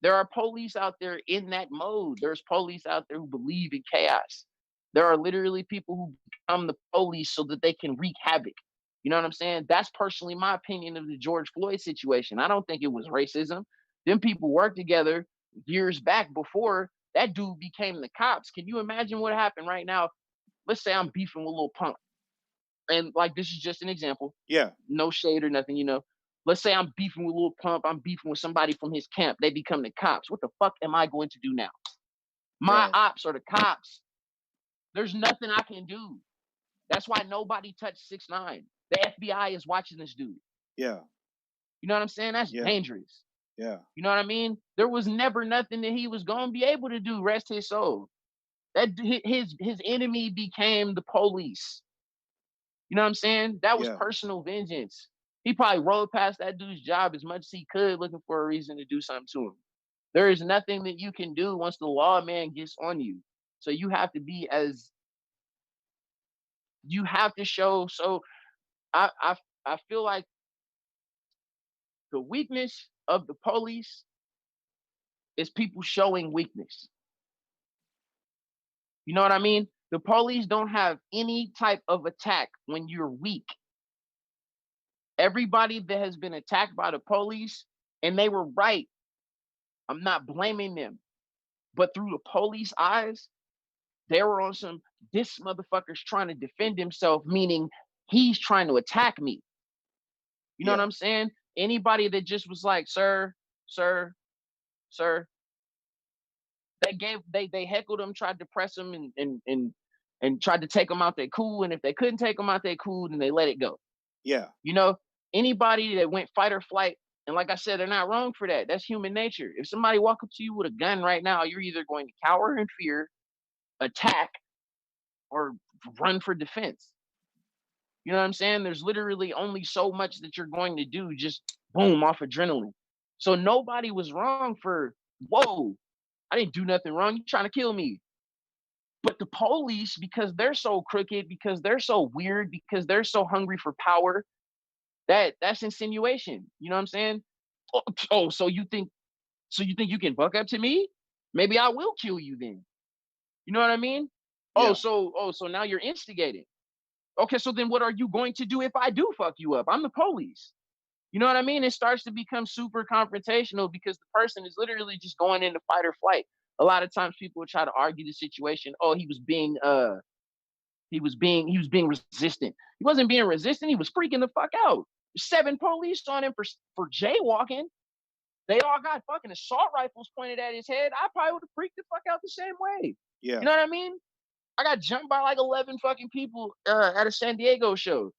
There are police out there in that mode. There's police out there who believe in chaos. There are literally people who become the police so that they can wreak havoc. You know what I'm saying? That's personally my opinion of the George Floyd situation. I don't think it was racism. Them people worked together years back before that dude became the cops. Can you imagine what happened right now? Let's say I'm beefing with Lil Pump. And like, this is just an example. Yeah. No shade or nothing, you know. Let's say I'm beefing with Lil Pump, I'm beefing with somebody from his camp, they become the cops. What the fuck am I going to do now? My Right. ops are the cops. There's nothing I can do. That's why nobody touched 6ix9ine. The FBI is watching this dude. Yeah. You know what I'm saying? That's Yeah. dangerous. Yeah. You know what I mean? There was never nothing that he was gonna be able to do. Rest his soul. That his enemy became the police. You know what I'm saying? That was Yeah. personal vengeance. He probably rolled past that dude's job as much as he could, looking for a reason to do something to him. There is nothing that you can do once the lawman gets on you. So you have to be as you have to show. So I feel like the weakness of the police is people showing weakness. You know what I mean? The police don't have any type of attack when you're weak. Everybody that has been attacked by the police, and they were right. I'm not blaming them. But through the police eyes, they were on some, this motherfucker's trying to defend himself, meaning he's trying to attack me. You know what Yeah. I'm saying? Anybody that just was like, sir, sir, sir, they heckled him, tried to press him and tried to take him out their cool. And if they couldn't take him out their cool, then they let it go. Yeah. You know, anybody that went fight or flight, and like I said, they're not wrong for that. That's human nature. If somebody walk up to you with a gun right now, you're either going to cower in fear, attack, or run for defense. You know what I'm saying? There's literally only so much that you're going to do just boom off adrenaline. So nobody was wrong for, whoa, I didn't do nothing wrong. You're trying to kill me. But the police, because they're so crooked, because they're so weird, because they're so hungry for power, that's insinuation. You know what I'm saying? Oh, so you think you can buck up to me? Maybe I will kill you then. You know what I mean? Yeah. So now you're instigating. Okay, so then what are you going to do if I do fuck you up? I'm the police. You know what I mean? It starts to become super confrontational because the person is literally just going into fight or flight. A lot of times people will try to argue the situation. Oh, he was being resistant. He wasn't being resistant. He was freaking the fuck out. 7 police on him for jaywalking. They all got fucking assault rifles pointed at his head. I probably would have freaked the fuck out the same way. Yeah. You know what I mean? I got jumped by like 11 fucking people at a San Diego show.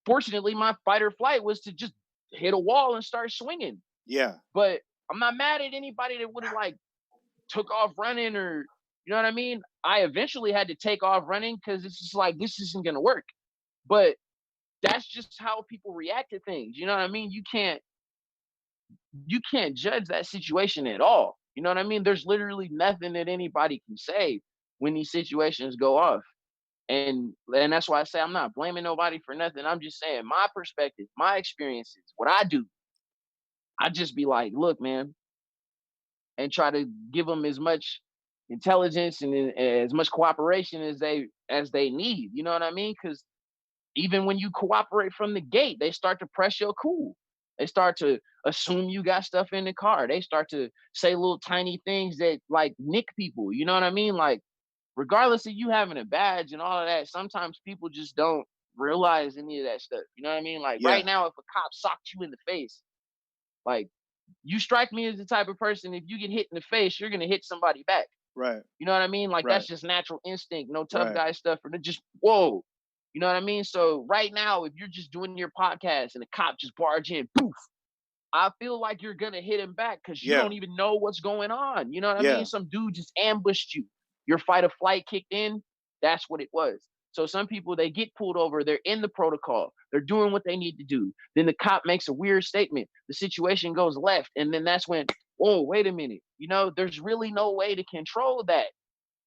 Fortunately, my fight or flight was to just hit a wall and start swinging. Yeah. But I'm not mad at anybody that would have like took off running or, you know what I mean? I eventually had to take off running because it's just like, this isn't going to work. But that's just how people react to things. You know what I mean? You can't judge that situation at all. You know what I mean? There's literally nothing that anybody can say when these situations go off. And that's why I say I'm not blaming nobody for nothing. I'm just saying my perspective, my experiences, what I do. I just be like, look, man, and try to give them as much intelligence and as much cooperation as they need. You know what I mean? Because even when you cooperate from the gate, they start to press your cool. They start to assume you got stuff in the car. They start to say little tiny things that like nick people. You know what I mean? Like, regardless of you having a badge and all of that, sometimes people just don't realize any of that stuff. You know what I mean? Like Yeah. right now, if a cop socked you in the face, like you strike me as the type of person, if you get hit in the face, you're gonna hit somebody back. Right. You know what I mean? Like Right. that's just natural instinct, no tough Right. guy stuff, or just whoa. You know what I mean? So right now, if you're just doing your podcast and a cop just barge in, poof, I feel like you're gonna hit him back because you Yeah. don't even know what's going on. You know what I Yeah. mean? Some dude just ambushed you. Your fight or flight kicked in. That's what it was. So some people, they get pulled over, they're in the protocol, they're doing what they need to do. Then the cop makes a weird statement. The situation goes left, and then that's when, oh, wait a minute. You know, there's really no way to control that.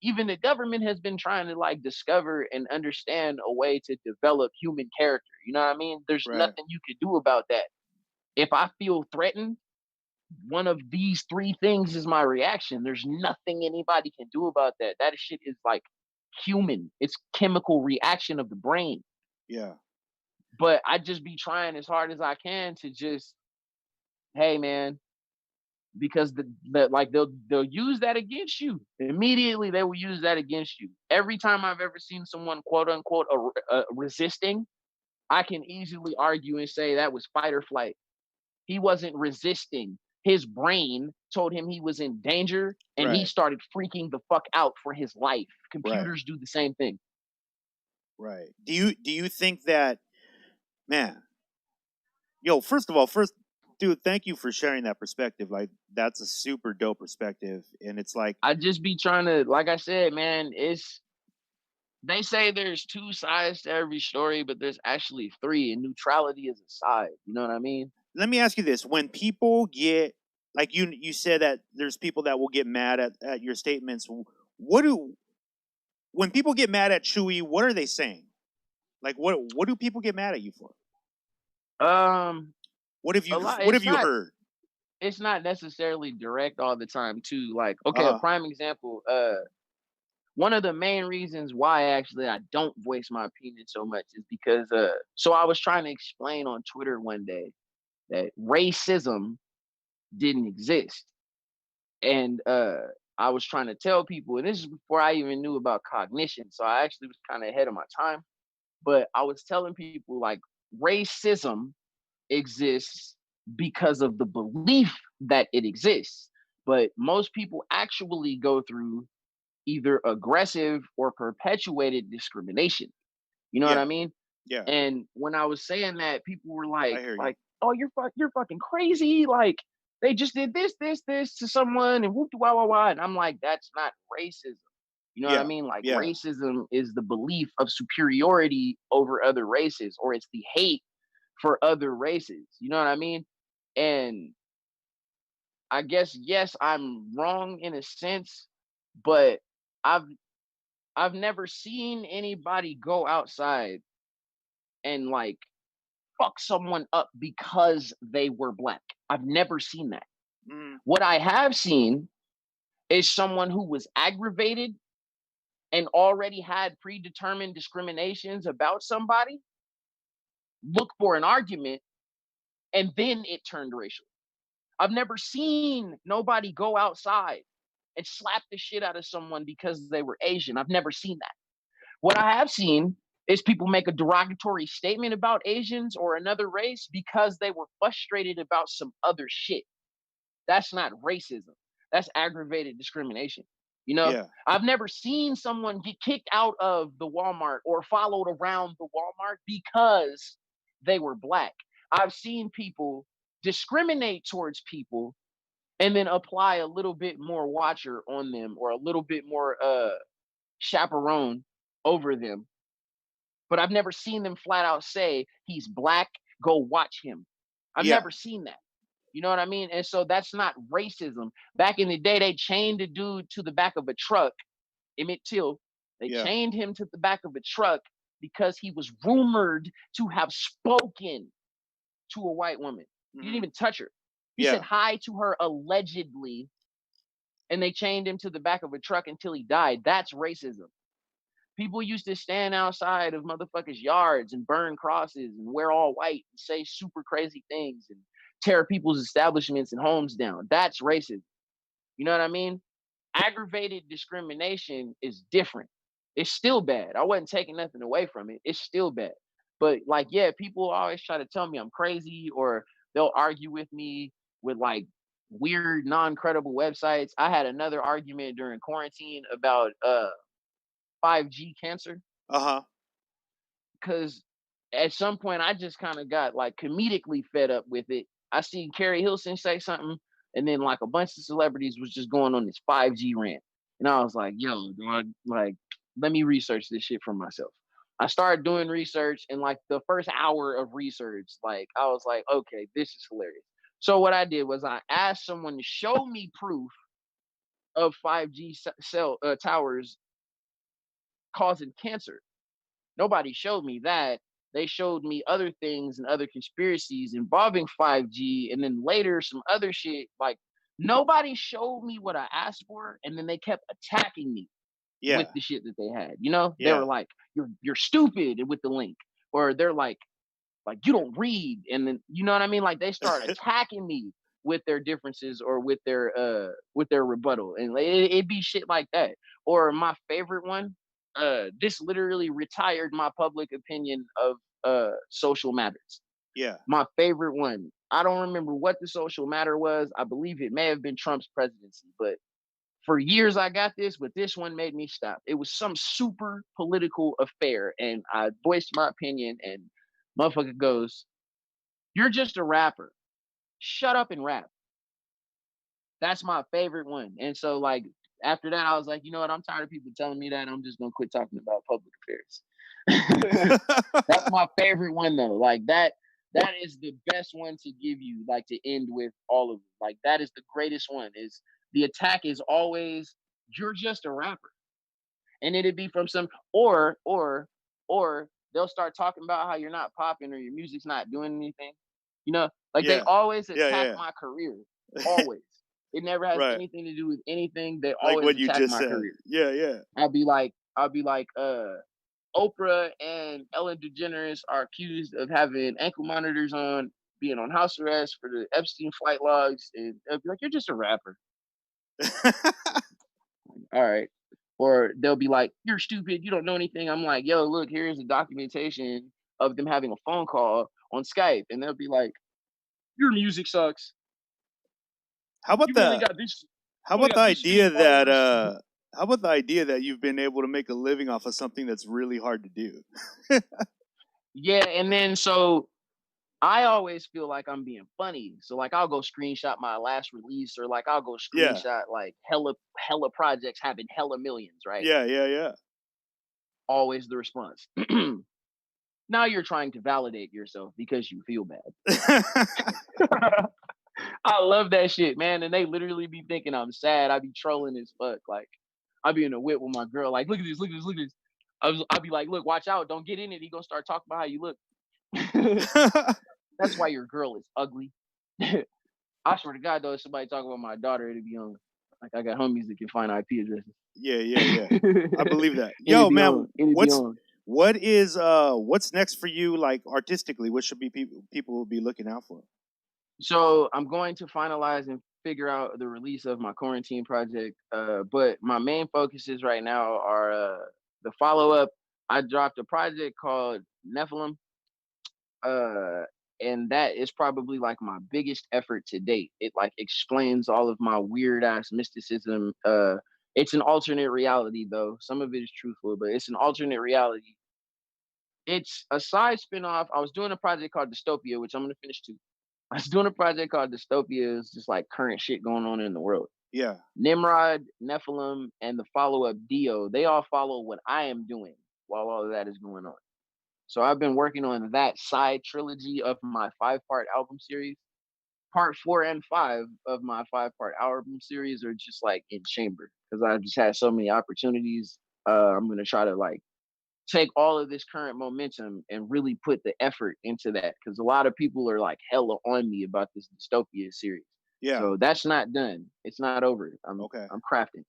Even the government has been trying to like discover and understand a way to develop human character. You know what I mean? There's Right. nothing you can do about that. If I feel threatened, one of these three things is my reaction. There's nothing anybody can do about that. That shit is like human. It's chemical reaction of the brain. Yeah. But I just be trying as hard as I can to just, hey man, because like they'll use that against you immediately. They will use that against you. Every time I've ever seen someone quote unquote resisting, I can easily argue and say that was fight or flight. He wasn't resisting. His brain told him he was in danger, and he Right. started freaking the fuck out for his life. Computers do the same thing. Right. Do you think that, man? Yo, first of all, dude, thank you for sharing that perspective. Like, that's a super dope perspective, and it's like, I just be trying to, like I said, man, they say there's two sides to every story, but there's actually three, and neutrality is a side. You know what I mean? let me ask you this: when people get, like, you said that there's people that will get mad at your statements. When people get mad at Chuuwee, what are they saying? Like, what do people get mad at you for? What have A you lot. what have you heard? It's not necessarily direct all the time too. Like, okay, a prime example, one of the main reasons why actually I don't voice my opinion so much is because so I was trying to explain on Twitter one day that racism didn't exist. And I was trying to tell people, and this is before I even knew about cognition, so I actually was kind of ahead of my time. But I was telling people like racism exists because of the belief that it exists. But most people actually go through either aggressive or perpetuated discrimination. You know what I mean? Yeah. And when I was saying that, people were I hear you. oh, you're fucking crazy. Like they just did this to someone and whoop wah wah wah. And I'm like, that's not racism. You know what I mean? Like racism is the belief of superiority over other races, or it's the hate for other races. You know what I mean? And I guess yes, I'm wrong in a sense, but I've I've never seen anybody go outside and like fuck someone up because they were black. I've never seen that. What I have seen is someone who was aggravated and already had predetermined discriminations about somebody look for an argument, and then it turned racial. I've never seen nobody go outside and slap the shit out of someone because they were Asian. I've never seen that. What I have seen is people make a derogatory statement about Asians or another race because they were frustrated about some other shit. That's not racism. That's aggravated discrimination. You know, I've never seen someone get kicked out of the Walmart or followed around the Walmart because they were black. I've seen people discriminate towards people and then apply a little bit more watcher on them or a little bit more chaperone over them. But I've never seen them flat out say he's black, go watch him. I've never seen that. You know what I mean? And so that's not racism. Back in the day, they chained a dude to the back of a truck, Emmett Till. They chained him to the back of a truck because he was rumored to have spoken to a white woman. He didn't even touch her. He said hi to her allegedly, and they chained him to the back of a truck until he died. That's racism. People used to stand outside of motherfuckers' yards and burn crosses and wear all white and say super crazy things and tear people's establishments and homes down. That's racism. You know what I mean? Aggravated discrimination is different. It's still bad. I wasn't taking nothing away from it. It's still bad. But like, yeah, people always try to tell me I'm crazy, or they'll argue with me with like weird, non-credible websites. I had another argument during quarantine about 5G cancer, Uh-huh. because at some point I just kind of got like comedically fed up with it. I seen Carrie Hilson say something, and then like a bunch of celebrities was just going on this 5G rant. And I was like, yo, dog, like, let me research this shit for myself. I started doing research, and like the first hour of research, like I was like, okay, this is hilarious. So what I did was I asked someone to show me proof of 5G cell towers causing cancer. Nobody showed me that. They showed me other things and other conspiracies involving 5G, and then later some other shit. Like, nobody showed me what I asked for, and then they kept attacking me Yeah. with the shit that they had. You know, they Yeah. were like, "You're stupid" with the link, or they're like you don't read, and then you know what I mean. Like they start attacking me with their differences or with their rebuttal, and it be shit like that. Or my favorite one, this literally retired my public opinion of social matters. Yeah. My favorite one, I don't remember what the social matter was. I believe it may have been Trump's presidency, but for years I got this, but this one made me stop. It was some super political affair, and I voiced my opinion, and motherfucker goes, "You're just a rapper. Shut up and rap." That's my favorite one. And so like after that, I was like, you know what? I'm tired of people telling me that. I'm just gonna quit talking about public affairs. That's my favorite one though. Like that is the best one to give you, like to end with all of it. Like that is the greatest one. Is the attack is always you're just a rapper. And it'd be from some or they'll start talking about how you're not popping or your music's not doing anything. You know, like they Yeah. always Yeah. attack Yeah. my career. Always. It never has Right. anything to do with anything. They Like always what you attack just my said. career. Yeah. Yeah. I'll be like, Oprah and Ellen DeGeneres are accused of having ankle monitors on, being on house arrest for the Epstein flight logs, and they'll be like, "You're just a rapper." All right. Or they'll be like, "You're stupid. You don't know anything." I'm like, "Yo, look, here's a documentation of them having a phone call on Skype," and they'll be like, "Your music sucks. How about You've only the got this. how You only about the got this many idea that followers." how about the idea that you've been able to make a living off of something that's really hard to do? Yeah, and then so I always feel like I'm being funny. So like I'll go screenshot my last release, or like I'll go Yeah. screenshot like hella projects having hella millions, right? Yeah. Yeah. Always the response. Now you're trying to validate yourself because you feel bad. Yeah. I love that shit, man. And they literally be thinking I'm sad. I be trolling as fuck. Like I be in a whip with my girl. Like, look at this, look at this, look at this. I'll be like, look, watch out, don't get in it. He gonna start talking about how you look. That's why your girl is ugly. I swear to God, though, if somebody talk about my daughter, it'd be on. Like I got homies that can find IP addresses. Yeah. I believe that. It'd Yo, be man, on. It'd be on. what's next for you, like artistically? What should be people will be looking out for? So I'm going to finalize and figure out the release of my quarantine project. But my main focuses right now are the follow up. I dropped a project called Nephilim, uh, and that is probably like my biggest effort to date. It like explains all of my weird ass mysticism. It's an alternate reality though. Some of it is truthful, but it's an alternate reality. It's a side spinoff. I was doing a project called Dystopia, which I'm gonna finish too. I was doing a project called Dystopia. It's just like current shit going on in the world. Yeah. Nimrod, Nephilim, and the follow-up Dio, they all follow what I am doing while all of that is going on. So I've been working on that side trilogy of my 5-part album series. Part 4 and 5 of my 5-part album series are just like in chamber because I just had so many opportunities. I'm gonna try to like take all of this current momentum and really put the effort into that because a lot of people are like hella on me about this Dystopia series. Yeah. So that's not done. It's not over. I'm crafting.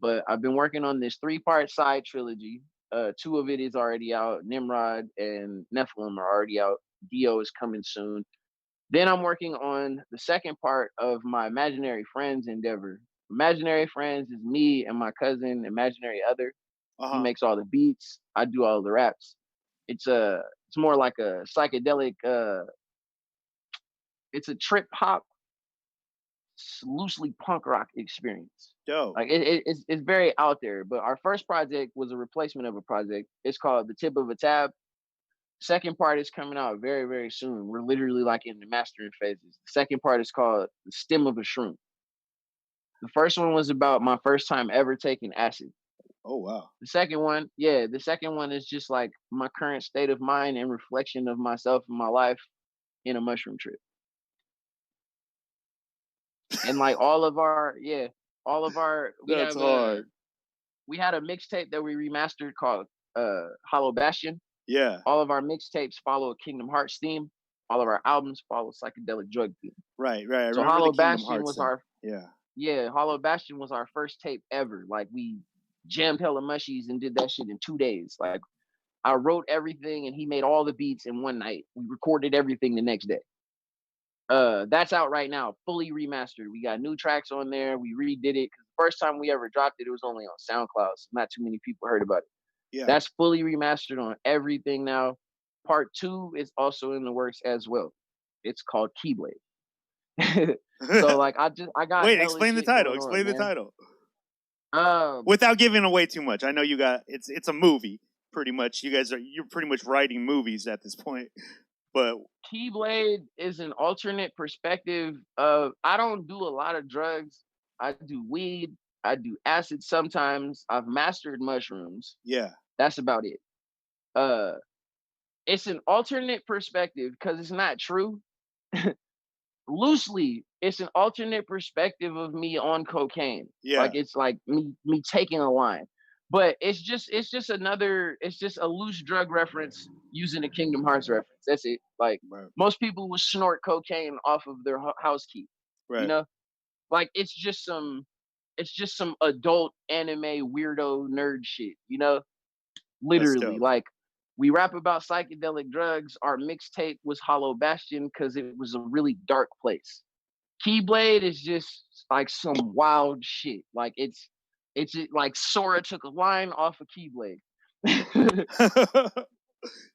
But I've been working on this 3-part side trilogy. 2 of it is already out. Nimrod and Nephilim are already out. Dio is coming soon. Then I'm working on the second part of my Imaginary Friends endeavor. Imaginary Friends is me and my cousin, Imaginary Other. He makes all the beats. I do all the raps. It's more like a psychedelic. It's a trip hop, loosely punk rock experience. Dope. Like it's very out there. But our first project was a replacement of a project. It's called The Tip of a Tab. Second part is coming out very, very soon. We're literally like in the mastering phases. The second part is called The Stem of a Shroom. The first one was about my first time ever taking acid. Oh wow. The second one is just like my current state of mind and reflection of myself and my life in a mushroom trip. And like all of our That's hard. We had a mixtape that we remastered called Hollow Bastion. Yeah. All of our mixtapes follow a Kingdom Hearts theme. All of our albums follow psychedelic drug theme. Right. So Hollow Bastion was Hollow Bastion was our first tape ever. Like we jammed hella mushies and did that shit in 2 days. Like I wrote everything and he made all the beats in one night. We recorded everything the next day. That's out right now, fully remastered. We got new tracks on there. We redid it because the first time we ever dropped it, it was only on SoundCloud. So not too many people heard about it. Yeah. That's fully remastered on everything now. Part 2 is also in the works as well. It's called Keyblade. So like I got Wait, explain the title. Explain the title. Without giving away too much. I know you got it's a movie, pretty much. You're pretty much writing movies at this point. But Keyblade is an alternate perspective of I don't do a lot of drugs. I do weed. I do acid sometimes. I've mastered mushrooms. Yeah. That's about it. It's an alternate perspective because it's not true. Loosely, it's an alternate perspective of me on cocaine. Yeah. Like it's like me taking a line. But it's just a loose drug reference using a Kingdom Hearts reference. That's it. Like most people would snort cocaine off of their house key. Right. You know? Like it's just some adult anime weirdo nerd shit, you know? Literally. Like we rap about psychedelic drugs. Our mixtape was Hollow Bastion because it was a really dark place. Keyblade is just like some wild shit. Like it's like Sora took a line off of Keyblade.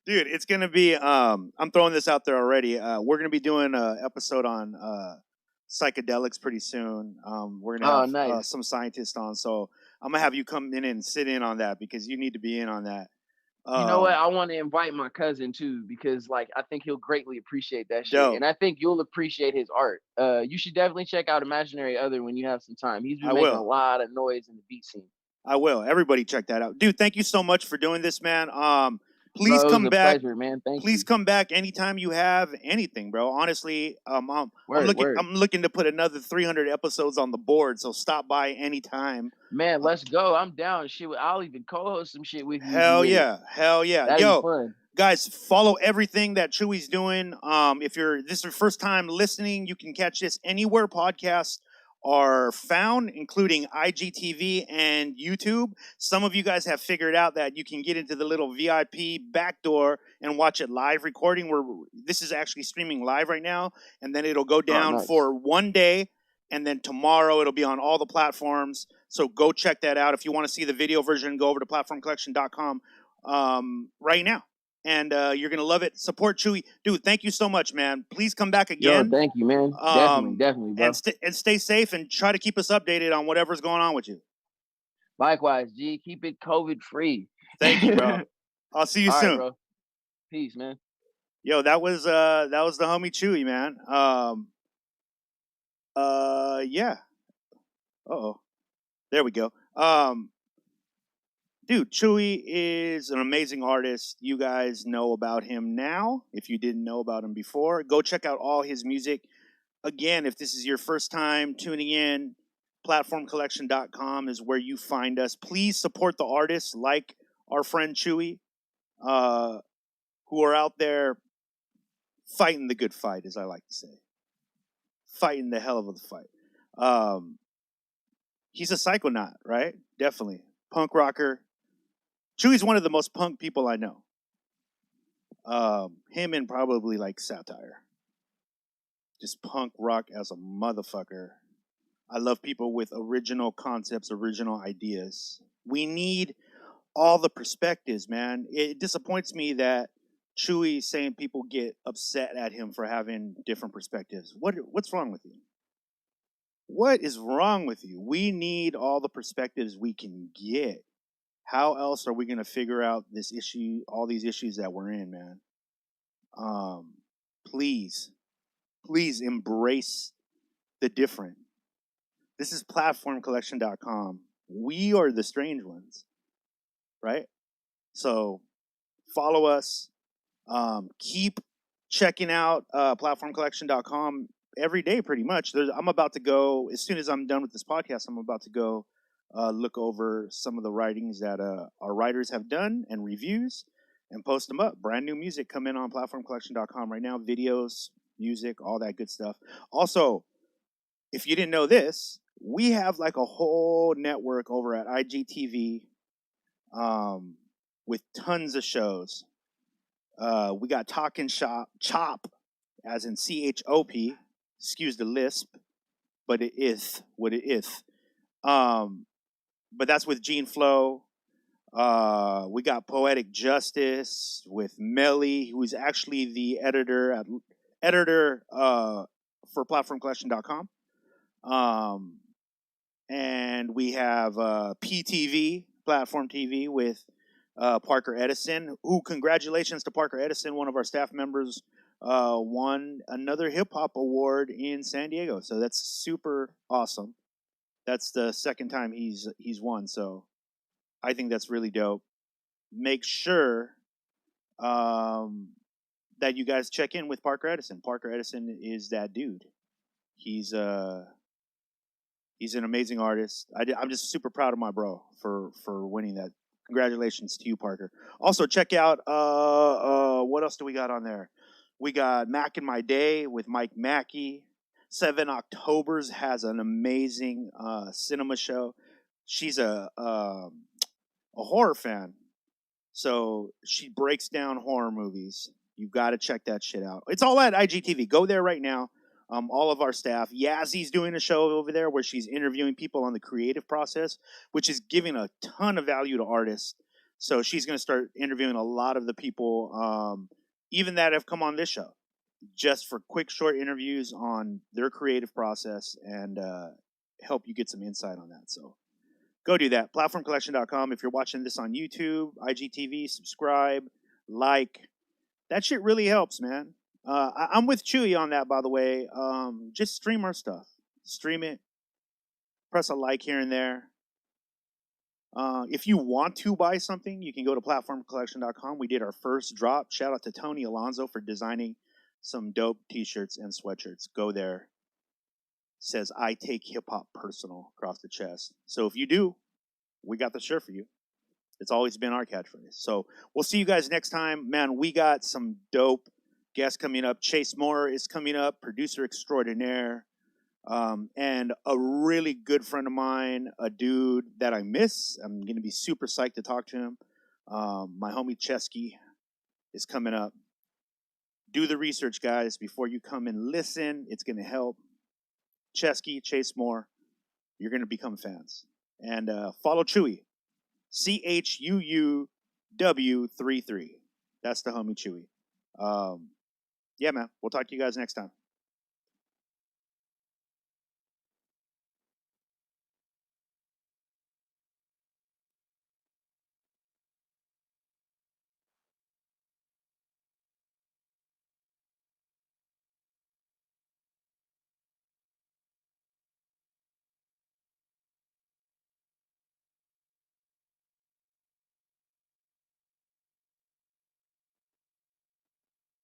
Dude, it's gonna be I'm throwing this out there already. We're gonna be doing an episode on psychedelics pretty soon. We're gonna have some scientists on, so I'm gonna have you come in and sit in on that because you need to be in on that. You know what? I want to invite my cousin too because, like, I think he'll greatly appreciate that shit, and I think you'll appreciate his art. You should definitely check out Imaginary Other when you have some time. He's been making a lot of noise in the beat scene. I will. Everybody check that out, dude. Thank you so much for doing this, man. Please come back. Pleasure, man. Please come back anytime you have anything, bro. Honestly, I'm looking to put another 300 episodes on the board, so stop by anytime. Man, let's go. I'm down. Shit, I'll even co-host some shit with you. Hell yeah. That'd be fun. Guys, follow everything that Chuuwee's doing. If this is your first time listening, you can catch this anywhere podcasts are found, including IGTV and YouTube. Some of you guys have figured out that you can get into the little VIP back door and watch it live recording. This is actually streaming live right now, and then it'll go down for 1 day, and then tomorrow it'll be on all the platforms. So go check that out. If you want to see the video version, go over to platformcollection.com right now. And you're going to love it. Support Chuuwee. Dude, thank you so much, man. Please come back again. Yo, thank you, man. Definitely, bro. And stay safe and try to keep us updated on whatever's going on with you. Likewise, G. Keep it COVID-free. Thank you, bro. I'll see you soon. Right, bro. Peace, man. Yo, that was the homie Chuuwee, man. Yeah. Uh-oh. There we go. Dude, Chuuwee is an amazing artist. You guys know about him now. If you didn't know about him before, go check out all his music. Again, if this is your first time tuning in, platformcollection.com is where you find us. Please support the artists like our friend Chuuwee, who are out there fighting the good fight, as I like to say. fighting the hell of a fight. He's a psychonaut, right? Definitely. Punk rocker. Chuuwee's one of the most punk people I know. Him and probably like Satire. Just punk rock as a motherfucker. I love people with original concepts, original ideas. We need all the perspectives, man. It disappoints me that Chuuwee saying people get upset at him for having different perspectives. What's wrong with you? What is wrong with you? We need all the perspectives we can get. How else are we going to figure out this issue, all these issues that we're in, man? Please embrace the different. This is platformcollection.com. We are the strange ones, right? So follow us. Keep checking out platformcollection.com every day, pretty much. I'm about to go, as soon as I'm done with this podcast, I'm about to go look over some of the writings that our writers have done and reviews and post them up. Brand new music come in on platformcollection.com right now. Videos, music, all that good stuff. Also, if you didn't know this, we have like a whole network over at IGTV with tons of shows. We got Talkin' Chop, as in CHOP. Excuse the lisp, but it is what it is. But that's with Gene Flo. We got Poetic Justice with Melly, who is actually the editor for platformcollection.com. And we have PTV, Platform TV, with Parker Edison, who, congratulations to Parker Edison, one of our staff members, won another hip hop award in San Diego. So that's super awesome. That's the second time he's won. So I think that's really dope. Make sure that you guys check in with Parker Edison. Parker Edison is that dude. He's an amazing artist. I'm just super proud of my bro for winning that. Congratulations to you, Parker. Also, check out what else do we got on there? We got Mac in My Day with Mike Mackey. 7 Octobers has an amazing cinema show. She's a horror fan, so she breaks down horror movies. You got to check that shit out. It's all at IGTV. Go there right now. All of our staff. Yazzy's doing a show over there where she's interviewing people on the creative process, which is giving a ton of value to artists. So she's going to start interviewing a lot of the people, even that have come on this show, just for quick, short interviews on their creative process and help you get some insight on that. So go do that. Platformcollection.com. If you're watching this on YouTube, IGTV, subscribe, like. That shit really helps, man. I'm with Chuuwee on that, by the way. Just stream our stuff. Stream it. Press a like here and there. If you want to buy something, you can go to platformcollection.com. We did our first drop. Shout out to Tony Alonso for designing some dope t-shirts and sweatshirts. Go there. Says, I take hip-hop personal across the chest. So if you do, we got the shirt for you. It's always been our catchphrase. So we'll see you guys next time. Man, we got some dope guests coming up. Chase Moore is coming up, producer extraordinaire. And a really good friend of mine, a dude that I miss. I'm going to be super psyched to talk to him. My homie Chesky is coming up. Do the research, guys, before you come and listen. It's going to help. Chesky, Chase Moore, you're going to become fans. And follow Chuuwee. CHUUW33. That's the homie Chuuwee. Yeah, man. We'll talk to you guys next time.